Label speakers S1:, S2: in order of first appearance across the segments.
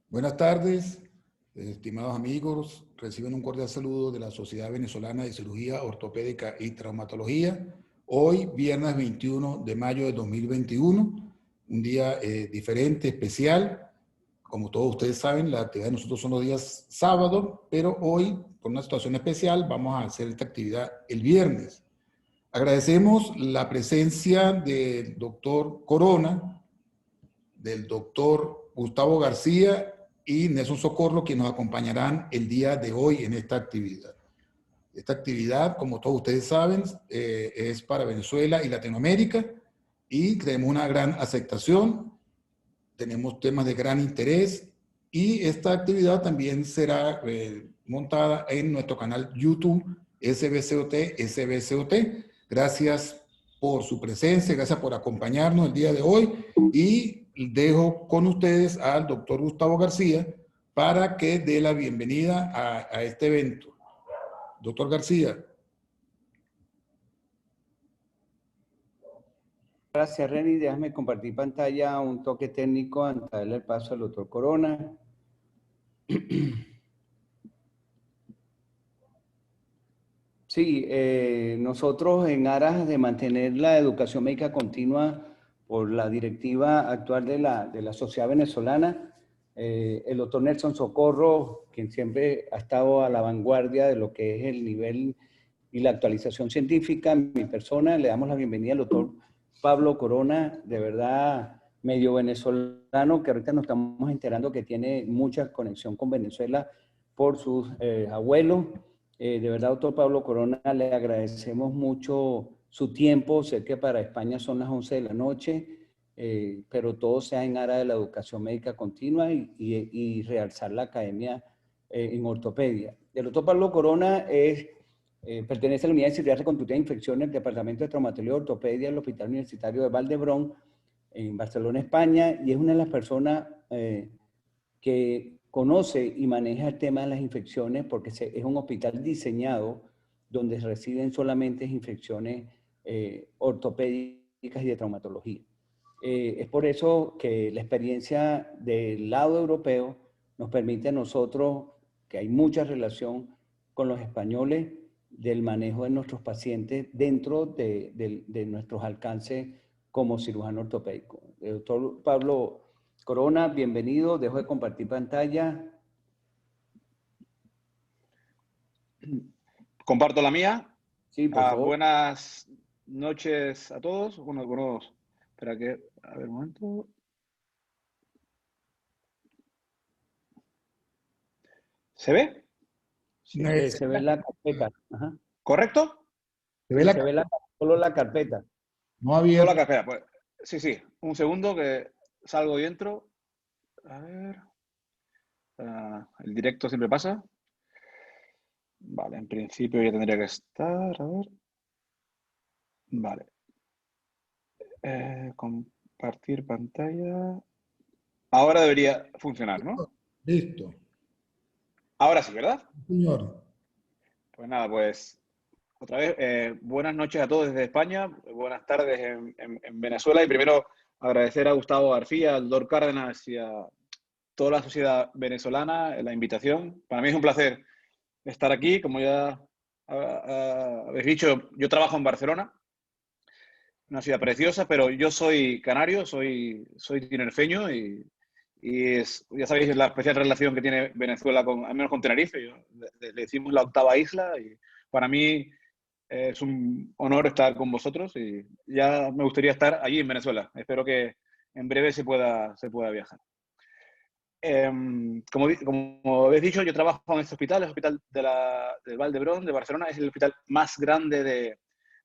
S1: Buenas tardes, estimados amigos. Reciben un cordial saludo de la Sociedad Venezolana de Cirugía Ortopédica y Traumatología. Hoy, viernes 21 de mayo de 2021, un día diferente, especial. Como todos ustedes saben, la actividad de nosotros son los días sábados, pero hoy, por una situación especial, vamos a hacer esta actividad el viernes. Agradecemos la presencia del doctor Corona, del doctor Gustavo García y Nelson Socorro, que nos acompañarán el día de hoy en esta actividad. Esta actividad, como todos ustedes saben, es para Venezuela y Latinoamérica y tenemos una gran aceptación, tenemos temas de gran interés y esta actividad también será montada en nuestro canal YouTube SBCOT SBCOT. Gracias por su presencia, gracias por acompañarnos el día de hoy y dejo con ustedes al doctor Gustavo García para que dé la bienvenida a este evento. Doctor García.
S2: Gracias, Reni. Déjame compartir pantalla, un toque técnico antes de darle el paso al doctor Corona. Sí, nosotros en aras de mantener la educación médica continua por la directiva actual de la Sociedad Venezolana, el doctor Nelson Socorro, quien siempre ha estado a la vanguardia de lo que es el nivel y la actualización científica, mi persona, le damos la bienvenida al doctor Pablo Corona, de verdad medio venezolano, que ahorita nos estamos enterando que tiene mucha conexión con Venezuela por sus abuelos. De verdad, doctor Pablo Corona, le agradecemos mucho su tiempo. Sé que para España son las 11 de la noche, pero todo sea en aras de la educación médica continua y realzar la academia en ortopedia. El doctor Pablo Corona pertenece a la Unidad de Cirugía Reconstructiva de Infecciones del Departamento de Traumatología y Ortopedia del Hospital Universitario de Valdebrón, en Barcelona, España, y es una de las personas que conoce y maneja el tema de las infecciones porque es un hospital diseñado donde reciben solamente infecciones ortopédicas y de traumatología. Es por eso que la experiencia del lado europeo nos permite a nosotros, que hay mucha relación con los españoles, del manejo de nuestros pacientes dentro de nuestros alcances como cirujano ortopédico. El doctor Pablo Corona, bienvenido. Dejo de compartir pantalla.
S3: Comparto la mía.
S2: Sí, por favor.
S3: Buenas noches a todos. Espera que, a ver un momento. ¿Se ve?
S2: Sí, se ve la carpeta. Ajá.
S3: ¿Correcto?
S1: Se ve
S2: solo la carpeta.
S1: No había.
S3: Solo la carpeta. Pues, sí. Un segundo que salgo y entro. A ver. El directo siempre pasa. Vale, en principio ya tendría que estar. A ver. Vale. Compartir pantalla. Ahora debería funcionar, ¿no?
S1: Listo.
S3: Ahora sí, ¿verdad?
S1: Señor.
S3: Pues nada, pues otra vez, buenas noches a todos desde España, buenas tardes en Venezuela y primero agradecer a Gustavo García, al doctor Cárdenas y a toda la sociedad venezolana la invitación. Para mí es un placer estar aquí, como ya habéis dicho, yo trabajo en Barcelona, una ciudad preciosa, pero yo soy canario, soy tinerfeño y ya sabéis la especial relación que tiene Venezuela, al menos con Tenerife. Le decimos la octava isla y para mí es un honor estar con vosotros y ya me gustaría estar allí en Venezuela. Espero que en breve se pueda viajar. Como habéis dicho, yo trabajo en este hospital, el hospital del Valdebrón de Barcelona. Es el hospital más grande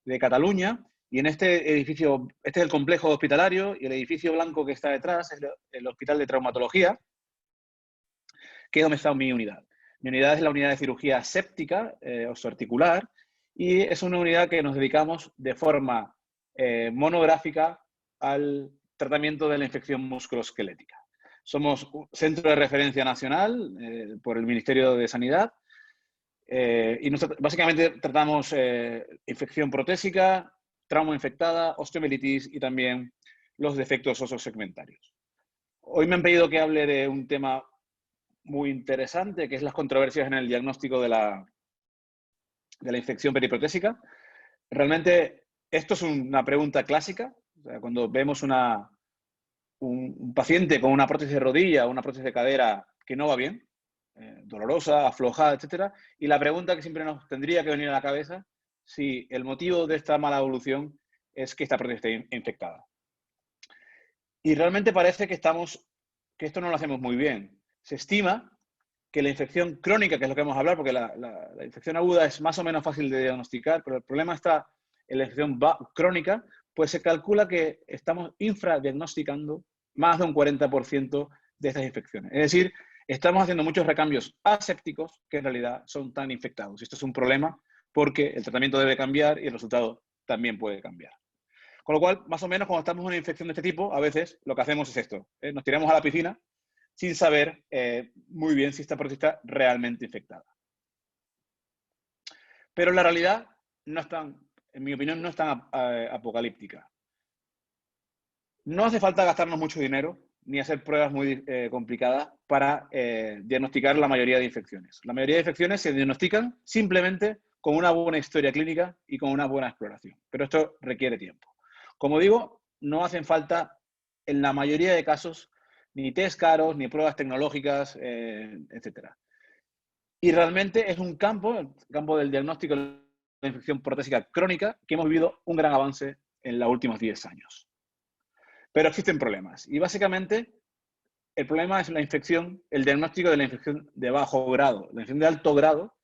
S3: de Cataluña. Y en este edificio, este es el complejo hospitalario y el edificio blanco que está detrás es el Hospital de Traumatología, que es donde está mi unidad. Mi unidad es la unidad de cirugía séptica, osteoarticular, y es una unidad que nos dedicamos de forma monográfica al tratamiento de la infección musculoesquelética. Somos un centro de referencia nacional por el Ministerio de Sanidad y básicamente tratamos infección protésica, trauma infectada, osteomielitis y también los defectos óseo-segmentarios. Hoy me han pedido que hable de un tema muy interesante, que es las controversias en el diagnóstico de la infección periprotésica. Realmente, esto es una pregunta clásica. O sea, cuando vemos un paciente con una prótesis de rodilla o una prótesis de cadera que no va bien, dolorosa, aflojada, etc. Y la pregunta que siempre nos tendría que venir a la cabeza, si el motivo de esta mala evolución es que esta prótesis esté infectada. Y realmente parece que esto no lo hacemos muy bien. Se estima que la infección crónica, que es lo que vamos a hablar, porque la infección aguda es más o menos fácil de diagnosticar, pero el problema está en la infección crónica, pues se calcula que estamos infradiagnosticando más de un 40% de estas infecciones. Es decir, estamos haciendo muchos recambios asépticos que en realidad son tan infectados. Esto es un problema porque el tratamiento debe cambiar y el resultado también puede cambiar. Con lo cual, más o menos, cuando estamos en una infección de este tipo, a veces lo que hacemos es esto. Nos tiramos a la piscina sin saber muy bien si esta prótesis está realmente infectada. Pero la realidad no es tan, en mi opinión, no es tan apocalíptica. No hace falta gastarnos mucho dinero ni hacer pruebas muy complicadas para diagnosticar la mayoría de infecciones. La mayoría de infecciones se diagnostican simplemente con una buena historia clínica y con una buena exploración. Pero esto requiere tiempo. Como digo, no hacen falta, en la mayoría de casos, ni test caros, ni pruebas tecnológicas, etc. Y realmente es un campo, el campo del diagnóstico de la infección protésica crónica, que hemos vivido un gran avance en los últimos 10 años. Pero existen problemas. Y básicamente, el problema es la infección, el diagnóstico de la infección de bajo grado. La infección de alto grado,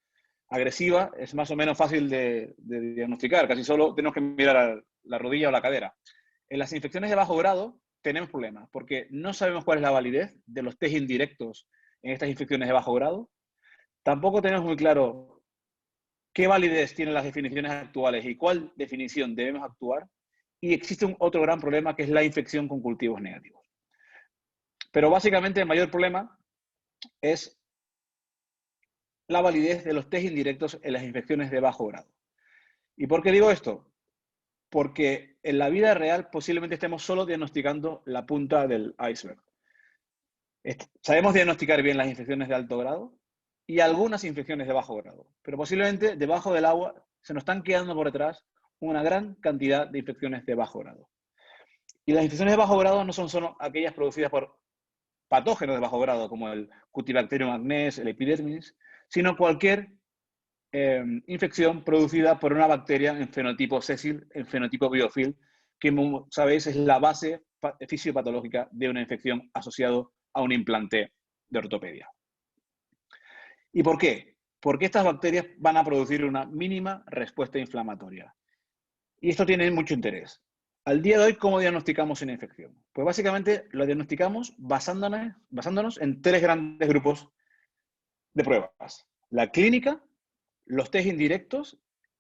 S3: agresiva, es más o menos fácil de diagnosticar. Casi solo tenemos que mirar a la rodilla o la cadera. En las infecciones de bajo grado tenemos problemas porque no sabemos cuál es la validez de los test indirectos en estas infecciones de bajo grado. Tampoco tenemos muy claro qué validez tienen las definiciones actuales y cuál definición debemos actuar. Y existe otro gran problema que es la infección con cultivos negativos. Pero básicamente el mayor problema es la validez de los test indirectos en las infecciones de bajo grado. ¿Y por qué digo esto? Porque en la vida real posiblemente estemos solo diagnosticando la punta del iceberg. Sabemos diagnosticar bien las infecciones de alto grado y algunas infecciones de bajo grado, pero posiblemente debajo del agua se nos están quedando por detrás una gran cantidad de infecciones de bajo grado. Y las infecciones de bajo grado no son solo aquellas producidas por patógenos de bajo grado, como el Cutibacterium acnes, el Epidermis, sino cualquier infección producida por una bacteria en fenotipo sésil, en fenotipo biofil, que, como sabéis, es la base fisiopatológica de una infección asociada a un implante de ortopedia. ¿Y por qué? Porque estas bacterias van a producir una mínima respuesta inflamatoria. Y esto tiene mucho interés. Al día de hoy, ¿cómo diagnosticamos una infección? Pues básicamente lo diagnosticamos basándonos en 3 grandes grupos de pruebas. La clínica, los test indirectos,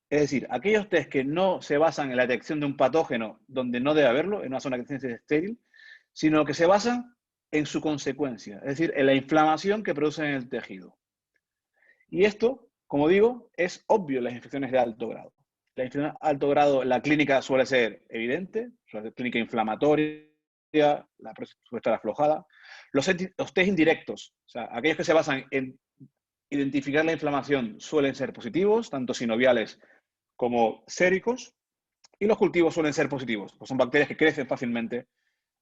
S3: es decir, aquellos test que no se basan en la detección de un patógeno donde no debe haberlo, en una zona que es estéril, sino que se basan en su consecuencia, es decir, en la inflamación que produce en el tejido. Y esto, como digo, es obvio en las infecciones de alto grado. La infección de alto grado, la clínica suele ser evidente, suele ser clínica inflamatoria, la próstata suele estar aflojada. Los test indirectos, o sea, aquellos que se basan en identificar la inflamación, suelen ser positivos, tanto sinoviales como séricos, y los cultivos suelen ser positivos, pues son bacterias que crecen fácilmente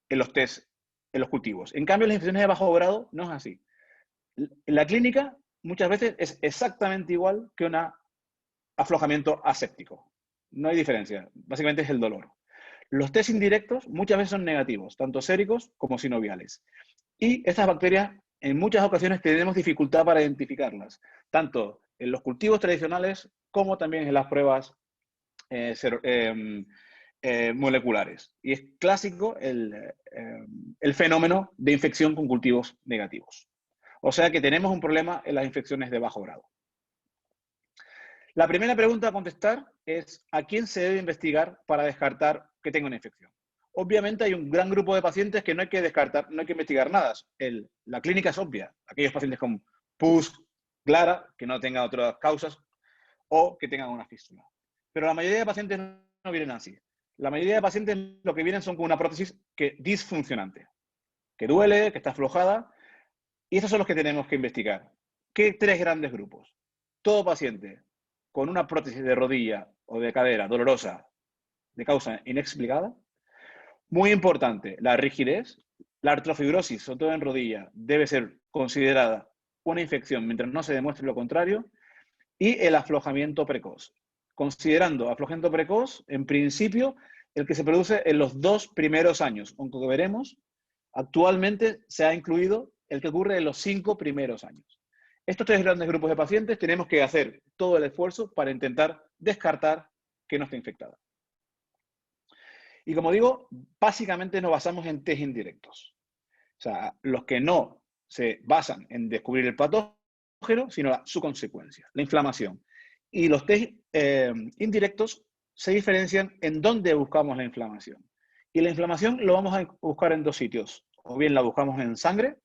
S3: en los test, en los cultivos. En cambio, las infecciones de bajo grado no es así. La clínica muchas veces es exactamente igual que un aflojamiento aséptico. No hay diferencia, básicamente es el dolor. Los test indirectos muchas veces son negativos, tanto séricos como sinoviales. Y estas bacterias en muchas ocasiones tenemos dificultad para identificarlas, tanto en los cultivos tradicionales como también en las pruebas moleculares. Y es clásico el fenómeno de infección con cultivos negativos. O sea que tenemos un problema en las infecciones de bajo grado. La primera pregunta a contestar es: ¿a quién se debe investigar para descartar que tenga una infección? Obviamente hay un gran grupo de pacientes que no hay que descartar, no hay que investigar nada. La clínica es obvia. Aquellos pacientes con pus clara, que no tengan otras causas o que tengan una fístula. Pero la mayoría de pacientes no vienen así. La mayoría de pacientes lo que vienen son con una prótesis disfuncionante, que duele, que está aflojada, y estos son los que tenemos que investigar. ¿Qué tres grandes grupos? Todo paciente con una prótesis de rodilla o de cadera dolorosa de causa inexplicada. Muy importante, la rigidez. La artrofibrosis, sobre todo en rodilla, debe ser considerada una infección mientras no se demuestre lo contrario. Y el aflojamiento precoz. Considerando aflojamiento precoz, en principio, el que se produce en los 2 primeros años, aunque veremos, actualmente se ha incluido el que ocurre en los 5 primeros años. Estos tres grandes grupos de pacientes tenemos que hacer todo el esfuerzo para intentar descartar que no esté infectada. Y como digo, básicamente nos basamos en test indirectos. O sea, los que no se basan en descubrir el patógeno, sino su consecuencia, la inflamación. Y los test indirectos se diferencian en dónde buscamos la inflamación. Y la inflamación lo vamos a buscar en dos sitios. O bien la buscamos en sangre,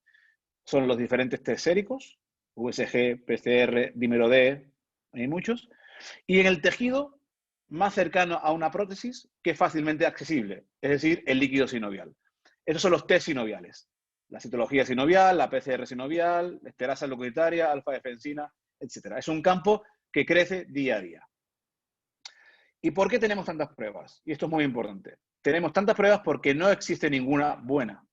S3: son los diferentes test séricos, USG, PCR, dímero D, hay muchos. Y en el tejido más cercano a una prótesis que es fácilmente accesible, es decir, el líquido sinovial. Esos son los test sinoviales. La citología sinovial, la PCR sinovial, la esterasa leucocitaria, alfa-defensina, etc. Es un campo que crece día a día. ¿Y por qué tenemos tantas pruebas? Y esto es muy importante. Tenemos tantas pruebas porque no existe ninguna buena.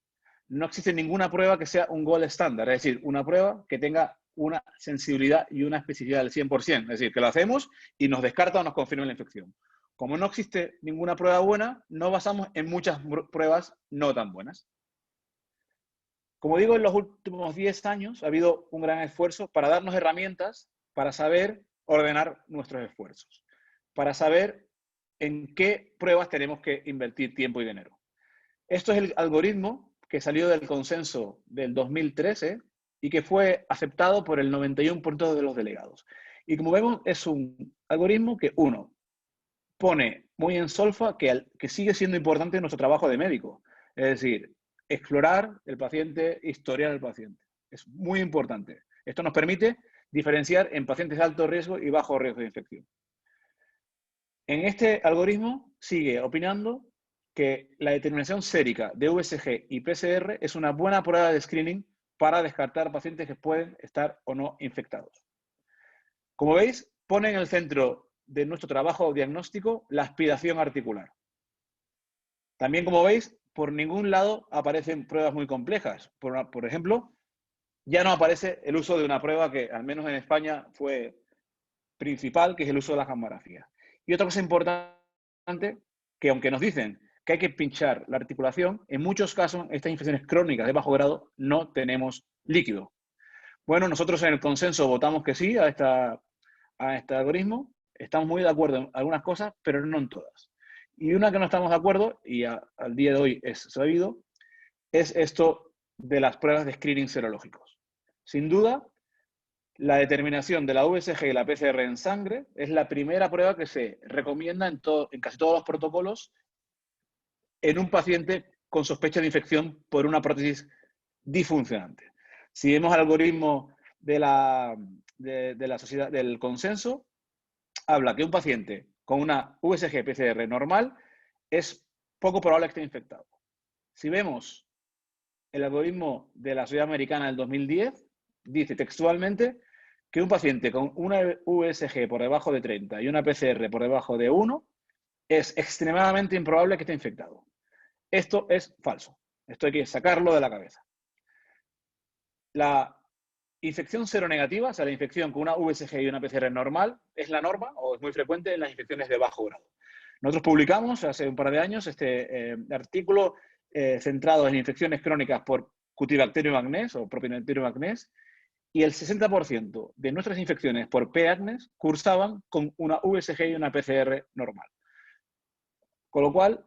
S3: No existe ninguna prueba que sea un gold estándar, es decir, una prueba que tenga una sensibilidad y una especificidad del 100%, es decir, que lo hacemos y nos descarta o nos confirma la infección. Como no existe ninguna prueba buena, nos basamos en muchas pruebas no tan buenas. Como digo, en los últimos 10 años ha habido un gran esfuerzo para darnos herramientas para saber ordenar nuestros esfuerzos, para saber en qué pruebas tenemos que invertir tiempo y dinero. Esto es el algoritmo que salió del consenso del 2013 y que fue aceptado por el 91% de los delegados. Y como vemos, es un algoritmo que, uno, pone muy en solfa que sigue siendo importante en nuestro trabajo de médico. Es decir, explorar el paciente, historiar el paciente. Es muy importante. Esto nos permite diferenciar en pacientes de alto riesgo y bajo riesgo de infección. En este algoritmo sigue opinando que la determinación sérica de USG y PCR es una buena prueba de screening para descartar pacientes que pueden estar o no infectados. Como veis, pone en el centro de nuestro trabajo diagnóstico la aspiración articular. También, como veis, por ningún lado aparecen pruebas muy complejas. Por ejemplo, ya no aparece el uso de una prueba que, al menos en España, fue principal, que es el uso de la gammagrafía. Y otra cosa importante, que aunque nos dicen que hay que pinchar la articulación, en muchos casos, estas infecciones crónicas de bajo grado, no tenemos líquido. Bueno, nosotros en el consenso votamos que sí a este algoritmo. Estamos muy de acuerdo en algunas cosas, pero no en todas. Y una que no estamos de acuerdo, y al día de hoy es sabido, es esto de las pruebas de screening serológicos. Sin duda, la determinación de la USG y la PCR en sangre es la primera prueba que se recomienda en casi todos los protocolos en un paciente con sospecha de infección por una prótesis disfuncionante. Si vemos el algoritmo de la sociedad del consenso, habla que un paciente con una USG-PCR normal es poco probable que esté infectado. Si vemos el algoritmo de la Sociedad Americana del 2010, dice textualmente que un paciente con una USG por debajo de 30 y una PCR por debajo de 1 es extremadamente improbable que esté infectado. Esto es falso. Esto hay que sacarlo de la cabeza. La infección seronegativa, o sea, la infección con una USG y una PCR normal, es la norma o es muy frecuente en las infecciones de bajo grado. Nosotros publicamos hace un par de años este artículo centrado en infecciones crónicas por Cutibacterium acnes o Propionibacterium acnes, y el 60% de nuestras infecciones por P. acnes cursaban con una USG y una PCR normal. Con lo cual,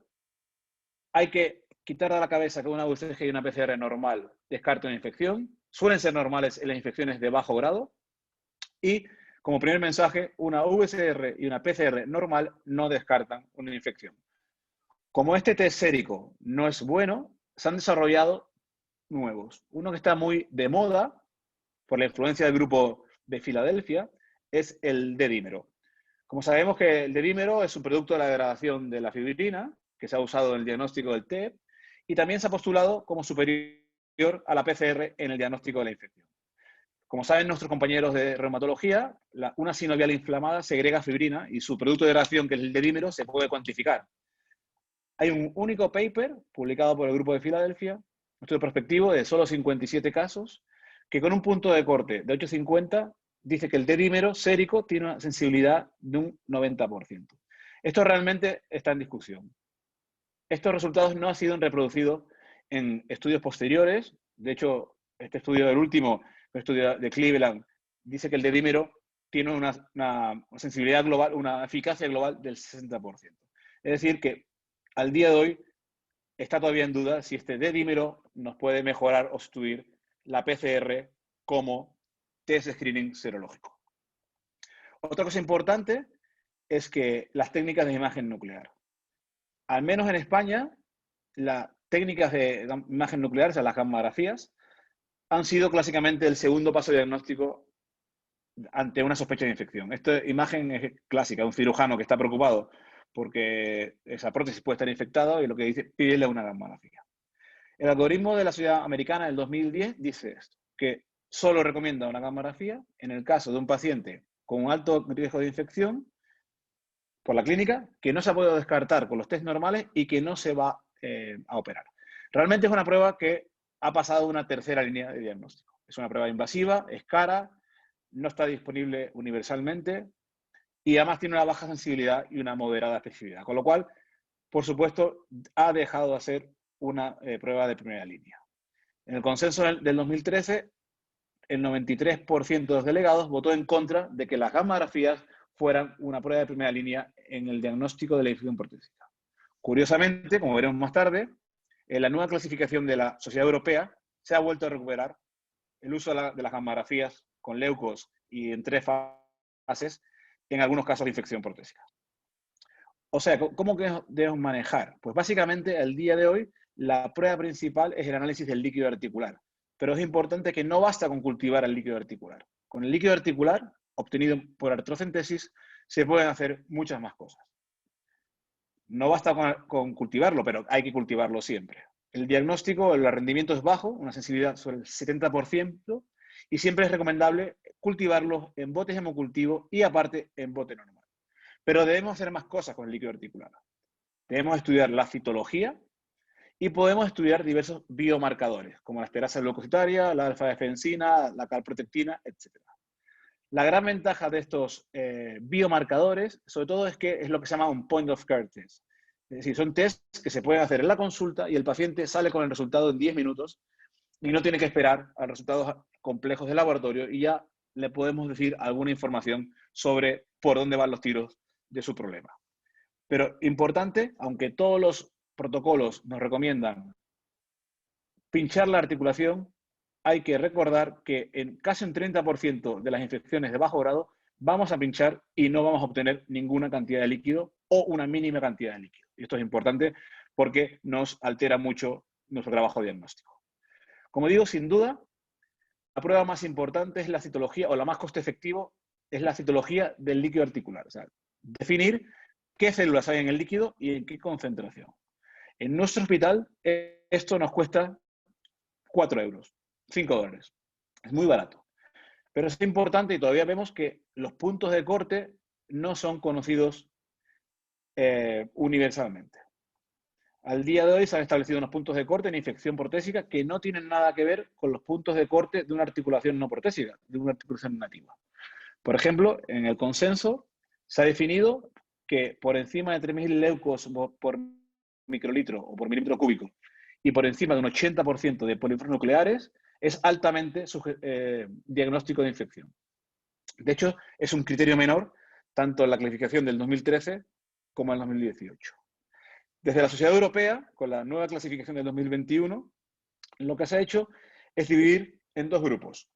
S3: hay que quitar de la cabeza que una USG y una PCR normal descarte una infección. Suelen ser normales en las infecciones de bajo grado. Y, como primer mensaje, una USR y una PCR normal no descartan una infección. Como este test sérico no es bueno, se han desarrollado nuevos. Uno que está muy de moda, por la influencia del grupo de Filadelfia, es el D-dímero. Como sabemos que el D-dímero es un producto de la degradación de la fibrina, que se ha usado en el diagnóstico del TEP, y también se ha postulado como superior a la PCR en el diagnóstico de la infección. Como saben nuestros compañeros de reumatología, una sinovial inflamada segrega fibrina y su producto de degradación, que es el D-dímero, se puede cuantificar. Hay un único paper publicado por el grupo de Filadelfia, un estudio prospectivo de solo 57 casos, que con un punto de corte de 8,50 dice que el D-dímero sérico tiene una sensibilidad de un 90%. Esto realmente está en discusión. Estos resultados no han sido reproducidos en estudios posteriores. De hecho, este estudio del último, el estudio de Cleveland, dice que el D-dímero tiene una sensibilidad global, una eficacia global del 60%. Es decir, que al día de hoy está todavía en duda si este D-dímero nos puede mejorar o sustituir la PCR como test de screening serológico. Otra cosa importante es que las técnicas de imagen nuclear. Al menos en España, las técnicas de imagen nuclear, o sea, las gammagrafías, han sido clásicamente el segundo paso de diagnóstico ante una sospecha de infección. Esta imagen es clásica, un cirujano que está preocupado porque esa prótesis puede estar infectada y lo que dice, pídele una gammagrafía. El algoritmo de la Sociedad Americana del 2010 dice esto, que solo recomienda una gammagrafía en el caso de un paciente con un alto riesgo de infección por la clínica, que no se ha podido descartar con los test normales y que no se va a operar. Realmente es una prueba que ha pasado una tercera línea de diagnóstico. Es una prueba invasiva, es cara, no está disponible universalmente y además tiene una baja sensibilidad y una moderada especificidad. Con lo cual, por supuesto, ha dejado de ser una prueba de primera línea. En el consenso del 2013, el 93% de los delegados votó en contra de que las gammagrafías fueran una prueba de primera línea en el diagnóstico de la infección protésica. Curiosamente, como veremos más tarde, en la nueva clasificación de la Sociedad Europea se ha vuelto a recuperar el uso de las gammagrafías con leucos y en 3 fases en algunos casos de infección protésica. O sea, ¿cómo debemos manejar? Pues básicamente, al día de hoy, la prueba principal es el análisis del líquido articular. Pero es importante que no basta con cultivar el líquido articular. Con el líquido articular, obtenido por artrocentesis, se pueden hacer muchas más cosas. No basta con cultivarlo, pero hay que cultivarlo siempre. El diagnóstico, el rendimiento es bajo, una sensibilidad sobre el 70%, y siempre es recomendable cultivarlos en botes hemocultivo y aparte en bote normal. Pero debemos hacer más cosas con el líquido articular. Debemos estudiar la citología y podemos estudiar diversos biomarcadores, como la esterasa glucositaria, la alfa-defensina, la calprotectina, etc. La gran ventaja de estos biomarcadores, sobre todo, es que es lo que se llama un point of care test. Es decir, son tests que se pueden hacer en la consulta y el paciente sale con el resultado en 10 minutos y no tiene que esperar a resultados complejos de laboratorio y ya le podemos decir alguna información sobre por dónde van los tiros de su problema. Pero importante, aunque todos los protocolos nos recomiendan pinchar la articulación, hay que recordar que en casi un 30% de las infecciones de bajo grado vamos a pinchar y no vamos a obtener ninguna cantidad de líquido o una mínima cantidad de líquido. Y esto es importante porque nos altera mucho nuestro trabajo diagnóstico. Como digo, sin duda, la prueba más importante es la citología, o la más coste efectivo es la citología del líquido articular. O sea, definir qué células hay en el líquido y en qué concentración. En nuestro hospital esto nos cuesta 4 euros, 5 dólares. Es muy barato. Pero es importante y todavía vemos que los puntos de corte no son conocidos universalmente. Al día de hoy se han establecido unos puntos de corte en infección protésica que no tienen nada que ver con los puntos de corte de una articulación no protésica, de una articulación nativa. Por ejemplo, en el consenso se ha definido que por encima de 3.000 leucos por microlitro o por milímetro cúbico y por encima de un 80% de polímeros nucleares es altamente diagnóstico de infección. De hecho, es un criterio menor tanto en la clasificación del 2013 como en el 2018. Desde la Sociedad Europea, con la nueva clasificación del 2021, lo que se ha hecho es dividir en 2 grupos.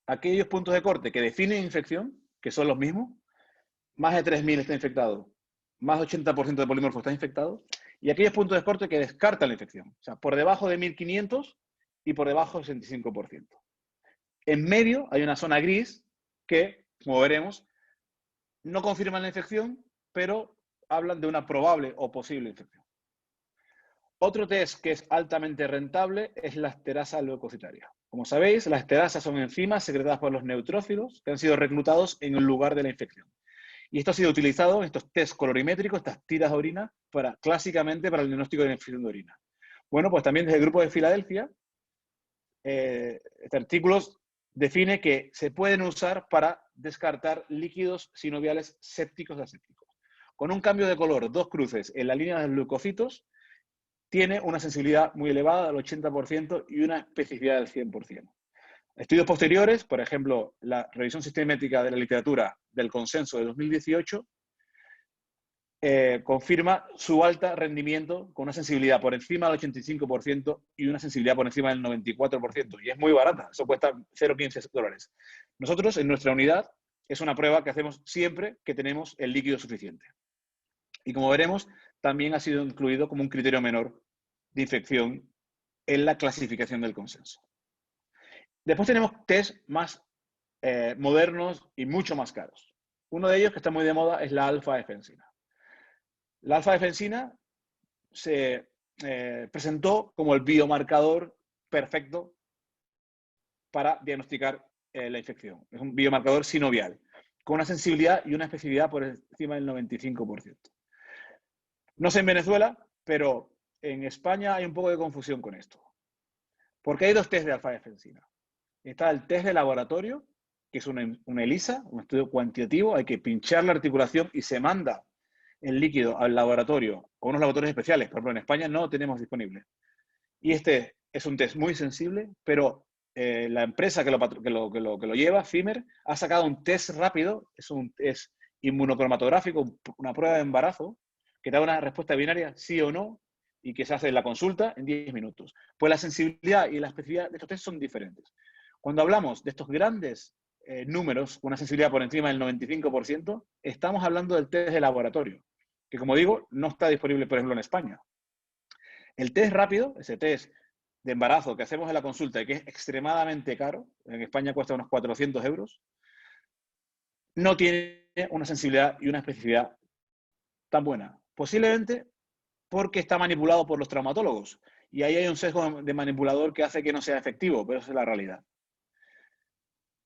S3: Aquellos puntos de corte que definen infección, que son los mismos, más de 3.000 está infectado, más de 80% de polimorfo está infectado, y aquellos puntos de corte que descartan la infección. O sea, por debajo de 1500 y por debajo del 65%. En medio hay una zona gris que, como veremos, no confirman la infección, pero hablan de una probable o posible infección. Otro test que es altamente rentable es la esterasa leucocitaria. Como sabéis, las esterasas son enzimas secretadas por los neutrófilos que han sido reclutados en el lugar de la infección. Y esto ha sido utilizado en estos test colorimétricos, estas tiras de orina, clásicamente para el diagnóstico de infección de orina. Bueno, pues también desde el grupo de Filadelfia, este artículo define que se pueden usar para descartar líquidos sinoviales sépticos de asépticos. Con un cambio de color, 2 cruces en la línea de los leucocitos, tiene una sensibilidad muy elevada, del 80%, y una especificidad del 100%. Estudios posteriores, por ejemplo, la revisión sistemática de la literatura del consenso de 2018, confirma su alto rendimiento con una sensibilidad por encima del 85% y una sensibilidad por encima del 94%. Y es muy barata, eso cuesta $0,15. Nosotros, en nuestra unidad, es una prueba que hacemos siempre que tenemos el líquido suficiente. Y como veremos, también ha sido incluido como un criterio menor de infección en la clasificación del consenso. Después tenemos test más modernos y mucho más caros. Uno de ellos, que está muy de moda, es la alfa-defensina. La alfa-defensina se presentó como el biomarcador perfecto para diagnosticar la infección. Es un biomarcador sinovial, con una sensibilidad y una especificidad por encima del 95%. No sé en Venezuela, pero en España hay un poco de confusión con esto. Porque hay 2 test de alfa-defensina. Está el test de laboratorio, que es una ELISA, un estudio cuantitativo, hay que pinchar la articulación y se manda el líquido al laboratorio, o unos laboratorios especiales. Por ejemplo, en España no lo tenemos disponible. Y este es un test muy sensible, pero la empresa que lo lleva, FIMER, ha sacado un test rápido, es un test inmunocromatográfico, una prueba de embarazo, que da una respuesta binaria sí o no, y que se hace en la consulta en 10 minutos. Pues la sensibilidad y la especificidad de estos test son diferentes. Cuando hablamos de estos grandes números, una sensibilidad por encima del 95%, estamos hablando del test de laboratorio, que como digo, no está disponible, por ejemplo, en España. El test rápido, ese test de embarazo que hacemos en la consulta y que es extremadamente caro, en España cuesta unos 400 euros, no tiene una sensibilidad y una especificidad tan buena. Posiblemente porque está manipulado por los traumatólogos. Y ahí hay un sesgo de manipulador que hace que no sea efectivo, pero esa es la realidad.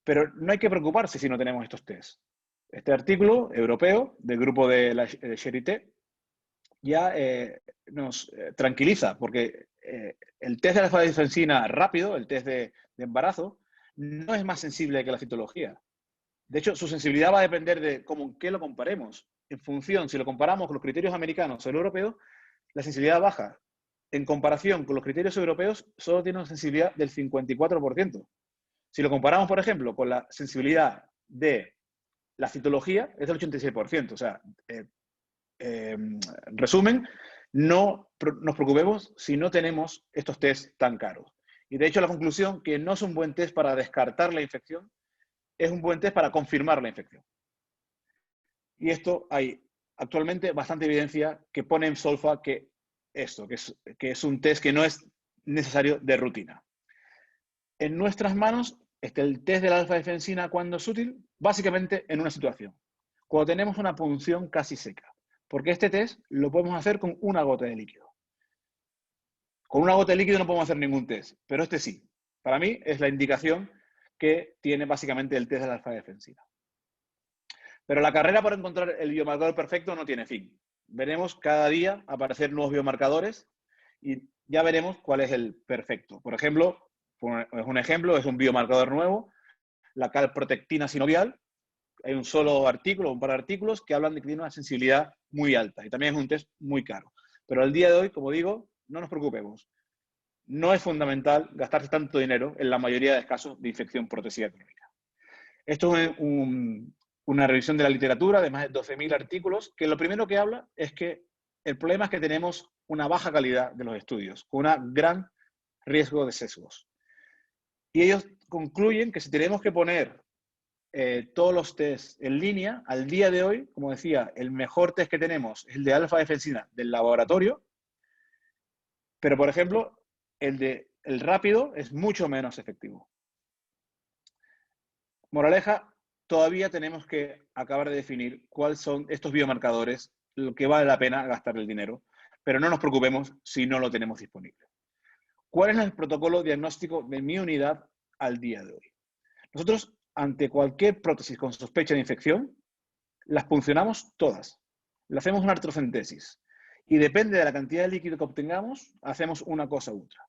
S3: Pero no hay que preocuparse si no tenemos estos tests. Este artículo europeo del grupo de la Charité ya nos tranquiliza, porque el test de la alfa-defensina rápido, el test de embarazo, no es más sensible que la citología. De hecho, su sensibilidad va a depender de con qué lo comparemos. En función, si lo comparamos con los criterios americanos o el europeo, la sensibilidad baja. En comparación con los criterios europeos, solo tiene una sensibilidad del 54%. Si lo comparamos, por ejemplo, con la sensibilidad de la citología, es del 86%. O sea, resumen, no nos preocupemos si no tenemos estos test tan caros. Y de hecho, la conclusión que no es un buen test para descartar la infección, es un buen test para confirmar la infección. Y esto hay actualmente bastante evidencia que pone en solfa que es un test que no es necesario de rutina. En nuestras manos está el test de la alfa-defensina cuando es útil, básicamente en una situación, cuando tenemos una punción casi seca, porque este test lo podemos hacer con una gota de líquido. Con una gota de líquido no podemos hacer ningún test, pero este sí. Para mí es la indicación que tiene básicamente el test de la alfa-defensina. Pero la carrera por encontrar el biomarcador perfecto no tiene fin. Veremos cada día aparecer nuevos biomarcadores y ya veremos cuál es el perfecto. Por ejemplo, es un biomarcador nuevo, la calprotectina sinovial. Hay un solo artículo, un par de artículos que hablan de que tiene una sensibilidad muy alta y también es un test muy caro. Pero al día de hoy, como digo, no nos preocupemos. No es fundamental gastarse tanto dinero en la mayoría de casos de infección protésica crónica. Esto es una revisión de la literatura de más de 12.000 artículos, que lo primero que habla es que el problema es que tenemos una baja calidad de los estudios, con un gran riesgo de sesgos. Y ellos concluyen que si tenemos que poner todos los tests en línea, al día de hoy, como decía, el mejor test que tenemos es el de alfa-defensina del laboratorio, Pero, por ejemplo, el rápido es mucho menos efectivo. Moraleja, todavía tenemos que acabar de definir cuáles son estos biomarcadores, lo que vale la pena gastar el dinero, pero no nos preocupemos si no lo tenemos disponible. ¿Cuál es el protocolo diagnóstico de mi unidad al día de hoy? Nosotros, ante cualquier prótesis con sospecha de infección, las puncionamos todas. Le hacemos una artrocentesis. Y depende de la cantidad de líquido que obtengamos, hacemos una cosa u otra.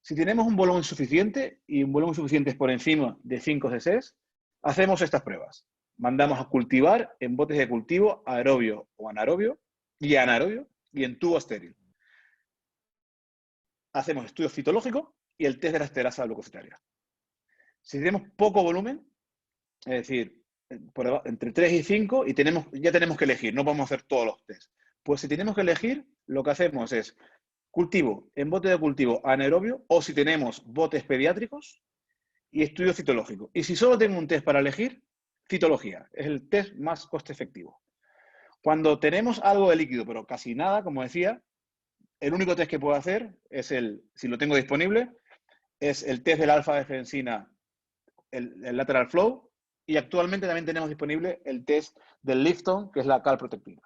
S3: Si tenemos un volumen suficiente, y un volumen suficiente es por encima de 5 cc's, hacemos estas pruebas. Mandamos a cultivar en botes de cultivo aerobio o anaerobio y anaerobio y en tubo estéril. Hacemos estudio citológico y el test de la esterasa glucositaria. Si tenemos poco volumen, es decir, entre 3 y 5, y ya tenemos que elegir, no podemos hacer todos los tests. Pues si tenemos que elegir, lo que hacemos es cultivo en bote de cultivo anaerobio, o si tenemos botes pediátricos, y estudio citológico. Y si solo tengo un test para elegir, citología. Es el test más coste efectivo. Cuando tenemos algo de líquido, pero casi nada, como decía, el único test que puedo hacer es si lo tengo disponible, es el test del alfa-defensina, el lateral flow, y actualmente también tenemos disponible el test del Lifton, que es la calprotectina.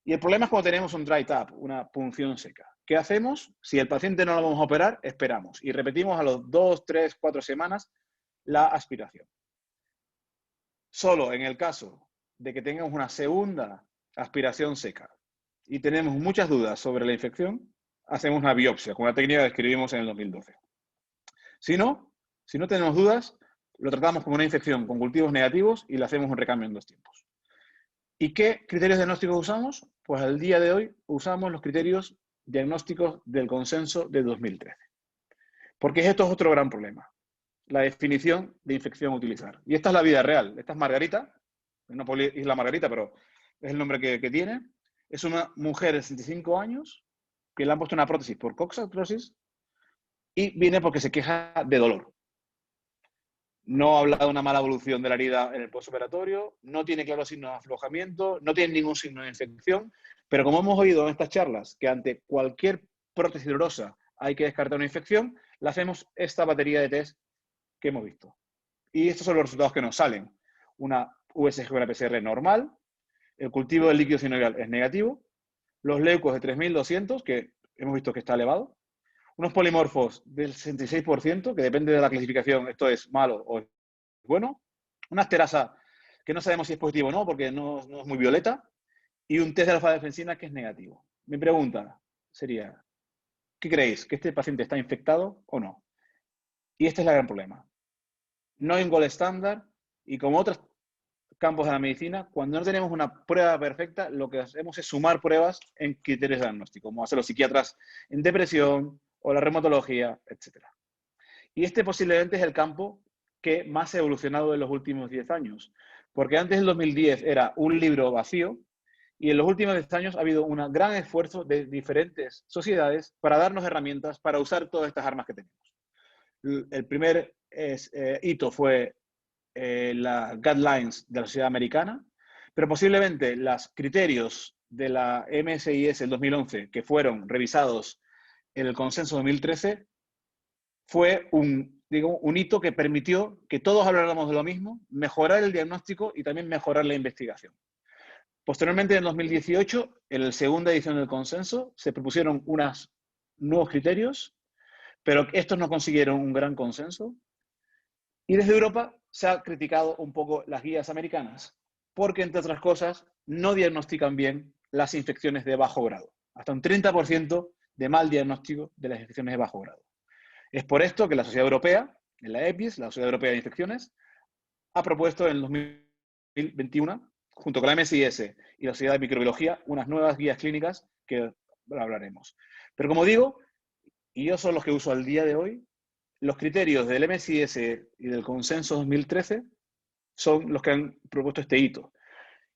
S3: Y el problema es cuando tenemos un dry tap, una punción seca. ¿Qué hacemos? Si el paciente no lo vamos a operar, esperamos y repetimos a los 2, 3, 4 semanas la aspiración. Solo en el caso de que tengamos una segunda aspiración seca y tenemos muchas dudas sobre la infección, hacemos una biopsia con la técnica que describimos en el 2012. Si no tenemos dudas, lo tratamos como una infección con cultivos negativos y le hacemos un recambio en 2 tiempos. ¿Y qué criterios diagnósticos usamos? Pues al día de hoy usamos los criterios diagnósticos del consenso de 2013. Porque esto es otro gran problema. La definición de infección a utilizar. Y esta es la vida real. Esta es Margarita. No es la Margarita, pero es el nombre que tiene. Es una mujer de 65 años que le han puesto una prótesis por coxartrosis y viene porque se queja de dolor. No habla de una mala evolución de la herida en el postoperatorio, no tiene claros signos de aflojamiento, no tiene ningún signo de infección, pero como hemos oído en estas charlas que ante cualquier prótesis dolorosa hay que descartar una infección, le hacemos esta batería de test que hemos visto. Y estos son los resultados que nos salen. Una USG con una PCR normal, el cultivo del líquido sinovial es negativo, los leucos de 3.200, que hemos visto que está elevado, unos polimorfos del 66%, que depende de la clasificación, esto es malo o es bueno, una esterasa que no sabemos si es positivo o no, porque no es muy violeta, y un test de alfa-defensina que es negativo. Mi pregunta sería, ¿qué creéis? ¿Que este paciente está infectado o no? Y este es el gran problema. No hay un gold estándar, y como otros campos de la medicina, cuando no tenemos una prueba perfecta, lo que hacemos es sumar pruebas en criterios de diagnóstico, como hacen los psiquiatras en depresión o la reumatología, etc. Y este posiblemente es el campo que más ha evolucionado en los últimos 10 años, porque antes del 2010 era un libro vacío y en los últimos 10 años ha habido un gran esfuerzo de diferentes sociedades para darnos herramientas para usar todas estas armas que tenemos. El primer hito fue las guidelines de la sociedad americana, pero posiblemente los criterios de la MSIS del 2011, que fueron revisados en el consenso 2013, fue un hito que permitió que todos habláramos de lo mismo, mejorar el diagnóstico y también mejorar la investigación. Posteriormente, en 2018, en la segunda edición del consenso, se propusieron unos nuevos criterios, pero estos no consiguieron un gran consenso. Y desde Europa se ha criticado un poco las guías americanas, porque, entre otras cosas, no diagnostican bien las infecciones de bajo grado. Hasta un 30% de mal diagnóstico de las infecciones de bajo grado. Es por esto que la Sociedad Europea, en la EPIS, la Sociedad Europea de Infecciones, ha propuesto en 2021, junto con la MSIS y la Sociedad de Microbiología, unas nuevas guías clínicas que hablaremos. Pero como digo, y yo son los que uso al día de hoy, los criterios del MSIS y del consenso 2013 son los que han propuesto este hito.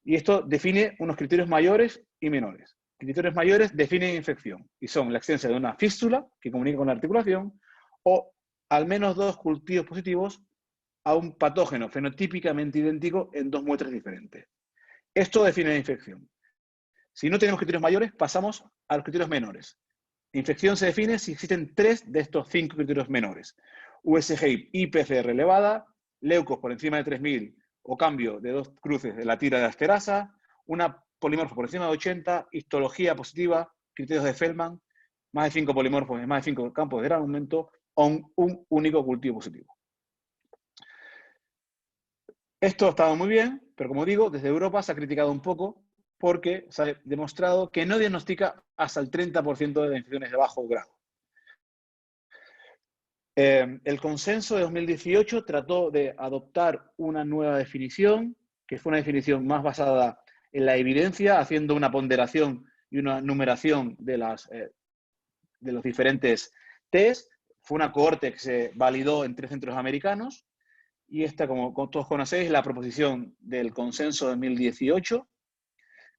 S3: Y esto define unos criterios mayores y menores. Criterios mayores definen infección y son la existencia de una fístula que comunica con la articulación o al menos 2 cultivos positivos a un patógeno fenotípicamente idéntico en 2 muestras diferentes. Esto define la infección. Si no tenemos criterios mayores, pasamos a los criterios menores. infección se define si existen 3 de estos 5 criterios menores. USG y PCR elevada, leucos por encima de 3000 o cambio de 2 cruces de la tira de la esterasa, una polimorfo por encima de 80, histología positiva, criterios de Feldman, más de 5 polimorfos en más de 5 campos de gran aumento o un único cultivo positivo. Esto ha estado muy bien, pero como digo, desde Europa se ha criticado un poco porque se ha demostrado que no diagnostica hasta el 30% de infecciones de bajo grado. El consenso de 2018 trató de adoptar una nueva definición, que fue una definición más basada en la evidencia, haciendo una ponderación y una numeración de los diferentes test. Fue una cohorte que se validó en 3 centros americanos, y esta, como todos conocéis, es la proposición del consenso de 2018,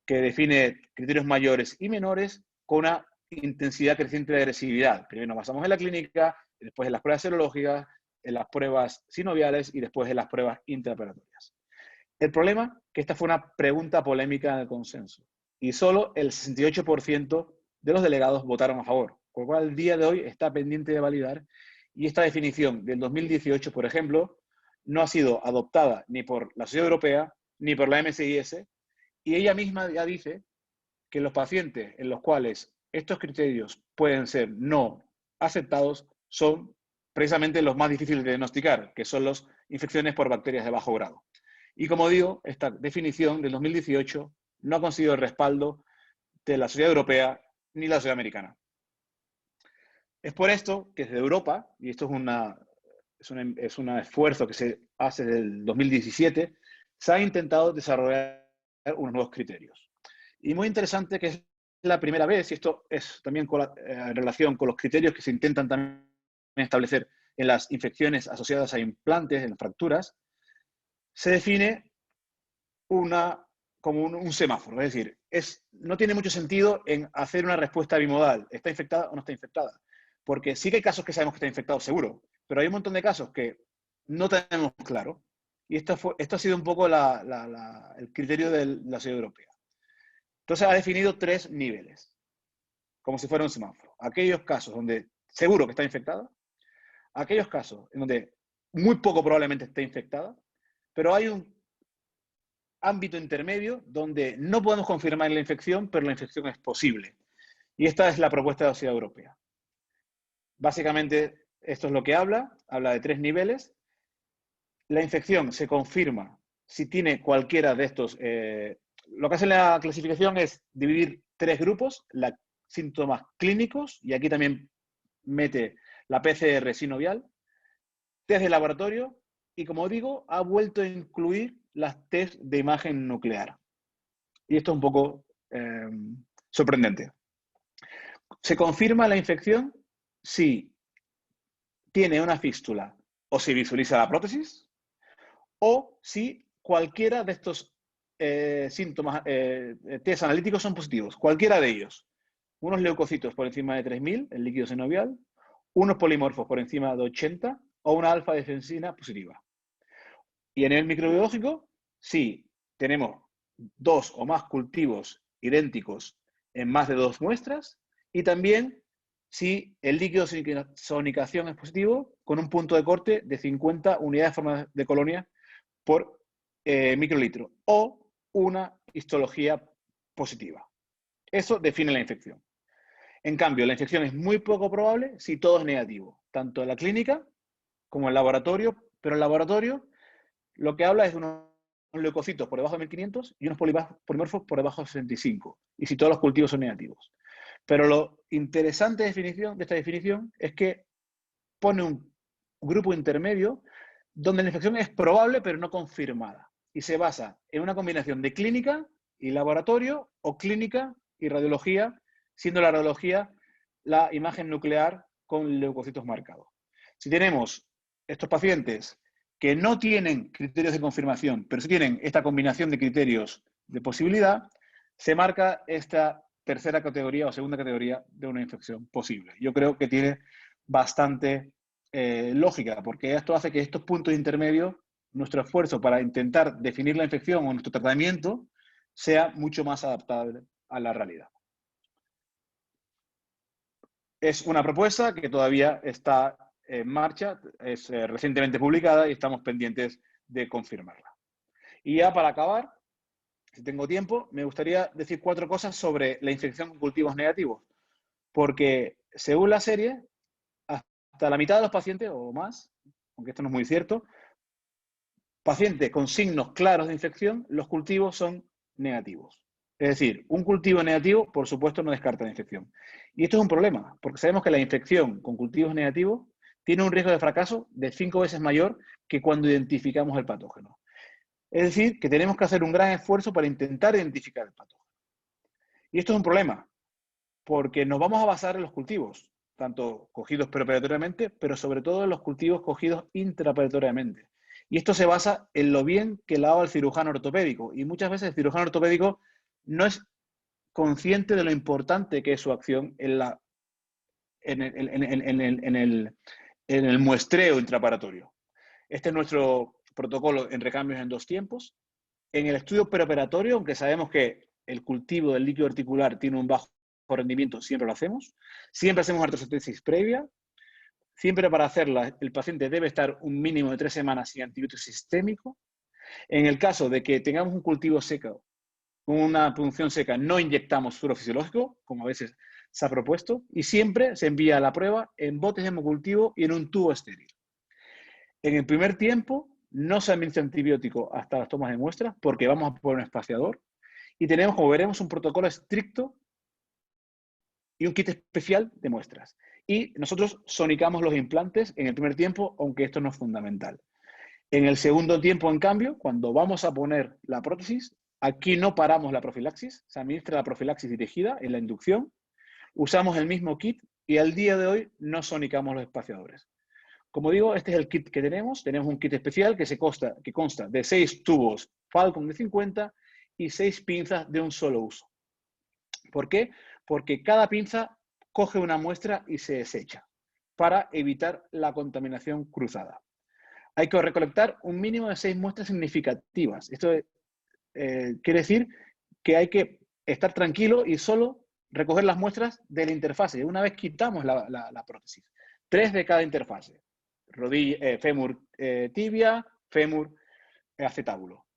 S3: que define criterios mayores y menores con una intensidad creciente de agresividad. Primero nos basamos en la clínica, después en las pruebas serológicas, en las pruebas sinoviales y después en las pruebas intraoperatorias. El problema es que esta fue una pregunta polémica en el consenso y solo el 68% de los delegados votaron a favor, con lo cual el día de hoy está pendiente de validar, y esta definición del 2018, por ejemplo, no ha sido adoptada ni por la Sociedad Europea ni por la MSIS, y ella misma ya dice que los pacientes en los cuales estos criterios pueden ser no aceptados son precisamente los más difíciles de diagnosticar, que son las infecciones por bacterias de bajo grado. Y como digo, esta definición del 2018 no ha conseguido el respaldo de la Sociedad Europea ni la Sociedad Americana. Es por esto que desde Europa, y esto es un esfuerzo que se hace desde el 2017, se ha intentado desarrollar unos nuevos criterios. Y muy interesante que es la primera vez, y esto es también en relación con los criterios que se intentan también establecer en las infecciones asociadas a implantes, en fracturas, se define como un semáforo. Es decir, no tiene mucho sentido en hacer una respuesta bimodal, ¿está infectada o no está infectada? Porque sí que hay casos que sabemos que está infectado seguro, pero hay un montón de casos que no tenemos claro. Y esto ha sido un poco el criterio de la Sociedad Europea. Entonces ha definido 3 niveles, como si fuera un semáforo. Aquellos casos donde seguro que está infectada, aquellos casos en donde muy poco probablemente esté infectada, pero hay un ámbito intermedio donde no podemos confirmar la infección, pero la infección es posible. Y esta es la propuesta de la Sociedad Europea. Básicamente, esto es lo que habla de 3 niveles. La infección se confirma si tiene cualquiera de estos. Lo que hace la clasificación es dividir 3 grupos, los síntomas clínicos, y aquí también mete la PCR sinovial, test de laboratorio, y como digo, ha vuelto a incluir las test de imagen nuclear. Y esto es un poco sorprendente. Se confirma la infección si tiene una fístula o si visualiza la prótesis, o si cualquiera de estos síntomas, test analíticos son positivos, cualquiera de ellos. Unos leucocitos por encima de 3000, el líquido sinovial, unos polimorfos por encima de 80 o una alfa-defensina positiva. Y a nivel microbiológico, si tenemos 2 o más cultivos idénticos en más de 2 muestras, y también si el líquido de sonicación es positivo, con un punto de corte de 50 unidades de colonia por microlitro, o una histología positiva. Eso define la infección. En cambio, la infección es muy poco probable si todo es negativo, tanto en la clínica como en el laboratorio, pero en el laboratorio lo que habla es de unos leucocitos por debajo de 1500 y unos polimorfos por debajo de 65, y si todos los cultivos son negativos. Pero lo interesante de esta definición es que pone un grupo intermedio donde la infección es probable pero no confirmada, y se basa en una combinación de clínica y laboratorio, o clínica y radiología, siendo la radiología la imagen nuclear con leucocitos marcados. Si tenemos estos pacientes que no tienen criterios de confirmación, pero sí tienen esta combinación de criterios de posibilidad, se marca esta tercera categoría o segunda categoría de una infección posible. Yo creo que tiene bastante lógica, porque esto hace que estos puntos intermedios, nuestro esfuerzo para intentar definir la infección o nuestro tratamiento, sea mucho más adaptable a la realidad. Es una propuesta que todavía está en marcha, es recientemente publicada y estamos pendientes de confirmarla. Y ya para acabar, si tengo tiempo, me gustaría decir 4 cosas sobre la infección con cultivos negativos, porque según la serie, hasta la mitad de los pacientes o más, aunque esto no es muy cierto, pacientes con signos claros de infección, los cultivos son negativos. Es decir, un cultivo negativo, por supuesto, no descarta la infección. Y esto es un problema, porque sabemos que la infección con cultivos negativos tiene un riesgo de fracaso de 5 veces mayor que cuando identificamos el patógeno. Es decir, que tenemos que hacer un gran esfuerzo para intentar identificar el patógeno. Y esto es un problema, porque nos vamos a basar en los cultivos, tanto cogidos preoperatoriamente, pero sobre todo en los cultivos cogidos intraoperatoriamente. Y esto se basa en lo bien que lo haga el cirujano ortopédico. Y muchas veces el cirujano ortopédico no es consciente de lo importante que es su acción en el muestreo intraoperatorio. Este es nuestro protocolo en recambios en 2 tiempos. En el estudio preoperatorio, aunque sabemos que el cultivo del líquido articular tiene un bajo rendimiento, siempre lo hacemos. Siempre hacemos artrocentesis previa. Siempre para hacerla, el paciente debe estar un mínimo de 3 semanas sin antibiótico sistémico. En el caso de que tengamos un cultivo seco, con una punción seca, no inyectamos fluoro fisiológico, como a veces se ha propuesto, y siempre se envía la prueba en botes de hemocultivo y en un tubo estéril. En el primer tiempo no se administra antibiótico hasta las tomas de muestras porque vamos a poner un espaciador y tenemos, como veremos, un protocolo estricto y un kit especial de muestras. Y nosotros sonicamos los implantes en el primer tiempo, aunque esto no es fundamental. En el segundo tiempo, en cambio, cuando vamos a poner la prótesis, aquí no paramos la profilaxis, se administra la profilaxis dirigida en la inducción, usamos el mismo kit y al día de hoy no sonicamos los espaciadores. Como digo, este es el kit que tenemos. Tenemos un kit especial que consta de 6 tubos Falcon de 50 y 6 pinzas de un solo uso. ¿Por qué? Porque cada pinza coge una muestra y se desecha para evitar la contaminación cruzada. Hay que recolectar un mínimo de 6 muestras significativas. Esto quiere decir que hay que estar tranquilo y solo recoger las muestras de la interfase. Una vez quitamos la prótesis. 3 de cada interfase. Rodilla, fémur tibia, fémur acetábulo.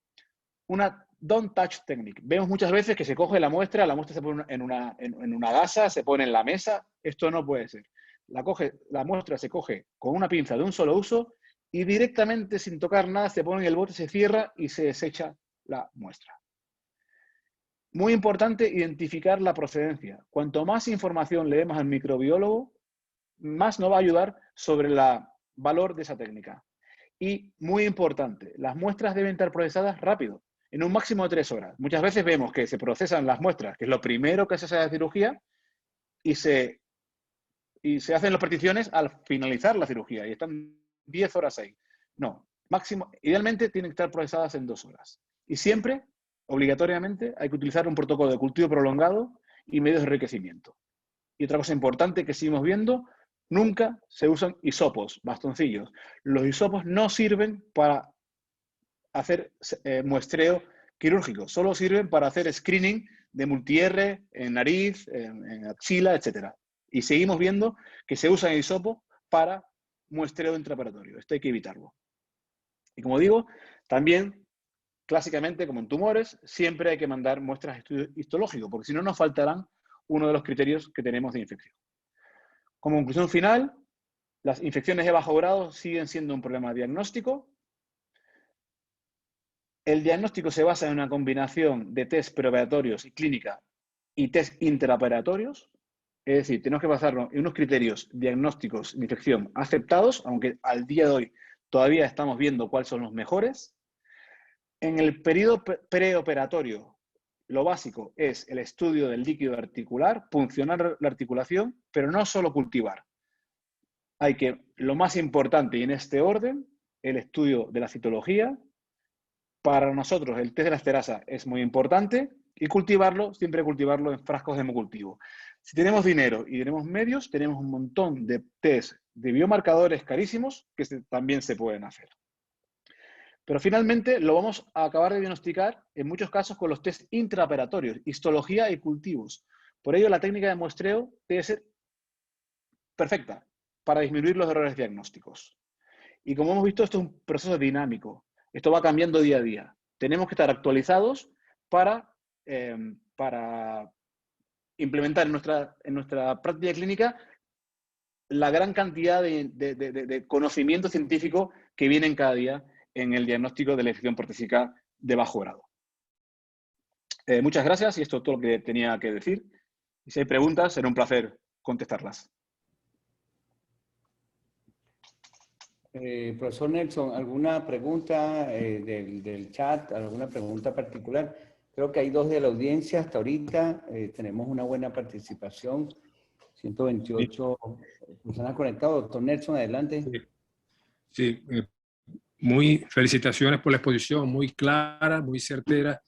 S3: Una don't touch technique. Vemos muchas veces que se coge la muestra se pone en una gasa, se pone en la mesa. Esto no puede ser. La muestra se coge con una pinza de un solo uso y directamente, sin tocar nada, se pone en el bote, se cierra y se desecha la muestra. Muy importante identificar la procedencia. Cuanto más información le demos al microbiólogo, más nos va a ayudar sobre el valor de esa técnica. Y muy importante, las muestras deben estar procesadas rápido, en un máximo de 3 horas. Muchas veces vemos que se procesan las muestras, que es lo primero que se hace en la cirugía, y se hacen las particiones al finalizar la cirugía, y están 10 horas ahí. No, idealmente tienen que estar procesadas en 2 horas. Y siempre, obligatoriamente, hay que utilizar un protocolo de cultivo prolongado y medios de enriquecimiento. Y otra cosa importante que seguimos viendo, nunca se usan hisopos, bastoncillos. Los hisopos no sirven para hacer muestreo quirúrgico, solo sirven para hacer screening de multi-R en nariz, en axila, etc. Y seguimos viendo que se usa el hisopo para muestreo intraoperatorio. Esto hay que evitarlo. Y como digo, también, clásicamente, como en tumores, siempre hay que mandar muestras de estudio histológico, porque si no nos faltarán uno de los criterios que tenemos de infección. Como conclusión final, las infecciones de bajo grado siguen siendo un problema diagnóstico. El diagnóstico se basa en una combinación de test preoperatorios y clínica y test intraoperatorios. Es decir, tenemos que basarnos en unos criterios diagnósticos de infección aceptados, aunque al día de hoy todavía estamos viendo cuáles son los mejores. En el periodo preoperatorio, lo básico es el estudio del líquido articular, puncionar la articulación, pero no solo cultivar. Lo más importante, y en este orden, el estudio de la citología. Para nosotros el test de la esterasa es muy importante y siempre cultivarlo en frascos de hemocultivo. Si tenemos dinero y tenemos medios, tenemos un montón de test de biomarcadores carísimos que también se pueden hacer. Pero finalmente lo vamos a acabar de diagnosticar en muchos casos con los test intraoperatorios, histología y cultivos. Por ello, la técnica de muestreo debe ser perfecta para disminuir los errores diagnósticos. Y como hemos visto, esto es un proceso dinámico. Esto va cambiando día a día. Tenemos que estar actualizados para implementar en nuestra práctica clínica la gran cantidad de conocimiento científico que vienen cada día en el diagnóstico de la infección protésica de bajo grado. Muchas gracias y esto es todo lo que tenía que decir. Y si hay preguntas, será un placer contestarlas.
S2: Profesor Nelson, ¿alguna pregunta del chat? ¿Alguna pregunta particular? Creo que hay 2 de la audiencia hasta ahorita. Tenemos una buena participación. 128 personas conectadas. Doctor Nelson, adelante.
S4: Sí, muy felicitaciones por la exposición, muy clara, muy certera,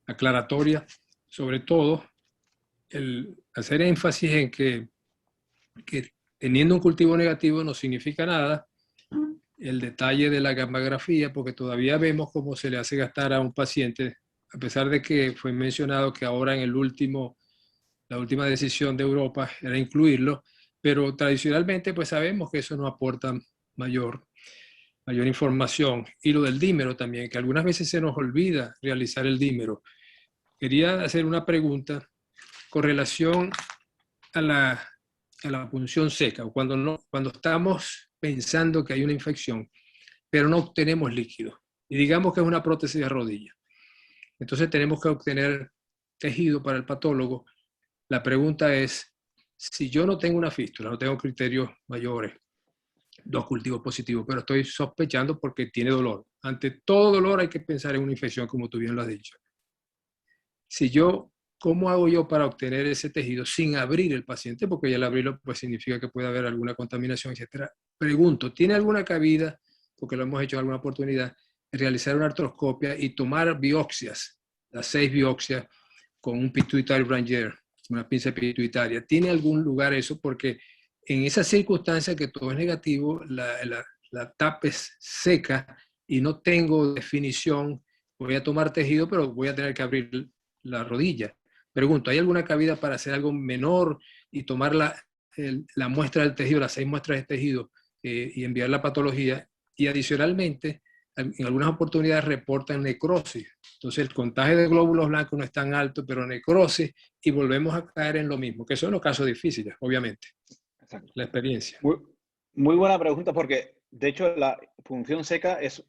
S4: aclaratoria. Sobre todo, el hacer énfasis en que teniendo un cultivo negativo no significa nada. El detalle de la gammagrafía, porque todavía vemos cómo se le hace gastar a un paciente, a pesar de que fue mencionado que ahora en la última decisión de Europa era incluirlo, pero tradicionalmente pues sabemos que eso no aporta mayor información. Y lo del dímero también, que algunas veces se nos olvida realizar el dímero. Quería hacer una pregunta con relación a la punción seca, cuando estamos pensando que hay una infección, pero no obtenemos líquido. Y digamos que es una prótesis de rodilla. Entonces tenemos que obtener tejido para el patólogo. La pregunta es, si yo no tengo una fístula, no tengo criterios mayores, 2 cultivos positivos, pero estoy sospechando porque tiene dolor. Ante todo dolor hay que pensar en una infección, como tú bien lo has dicho. ¿Cómo hago yo para obtener ese tejido sin abrir el paciente? Porque ya al abrirlo pues significa que puede haber alguna contaminación, etcétera. Pregunto, ¿tiene alguna cabida, porque lo hemos hecho en alguna oportunidad, realizar una artroscopia y tomar biopsias, las 6 biopsias, con un pituitary branchier, una pinza pituitaria? ¿Tiene algún lugar eso? Porque en esa circunstancia que todo es negativo, la tapa es seca y no tengo definición, voy a tomar tejido, pero voy a tener que abrir la rodilla. Pregunto, ¿hay alguna cabida para hacer algo menor y tomar la muestra del tejido, las 6 muestras de tejido y enviar la patología? Y adicionalmente, en algunas oportunidades reportan necrosis. Entonces el contagio de glóbulos blancos no es tan alto, pero necrosis, y volvemos a caer en lo mismo, que son los casos difíciles, obviamente.
S3: Exacto.
S4: La experiencia.
S3: Muy buena pregunta, porque de hecho la punción seca es,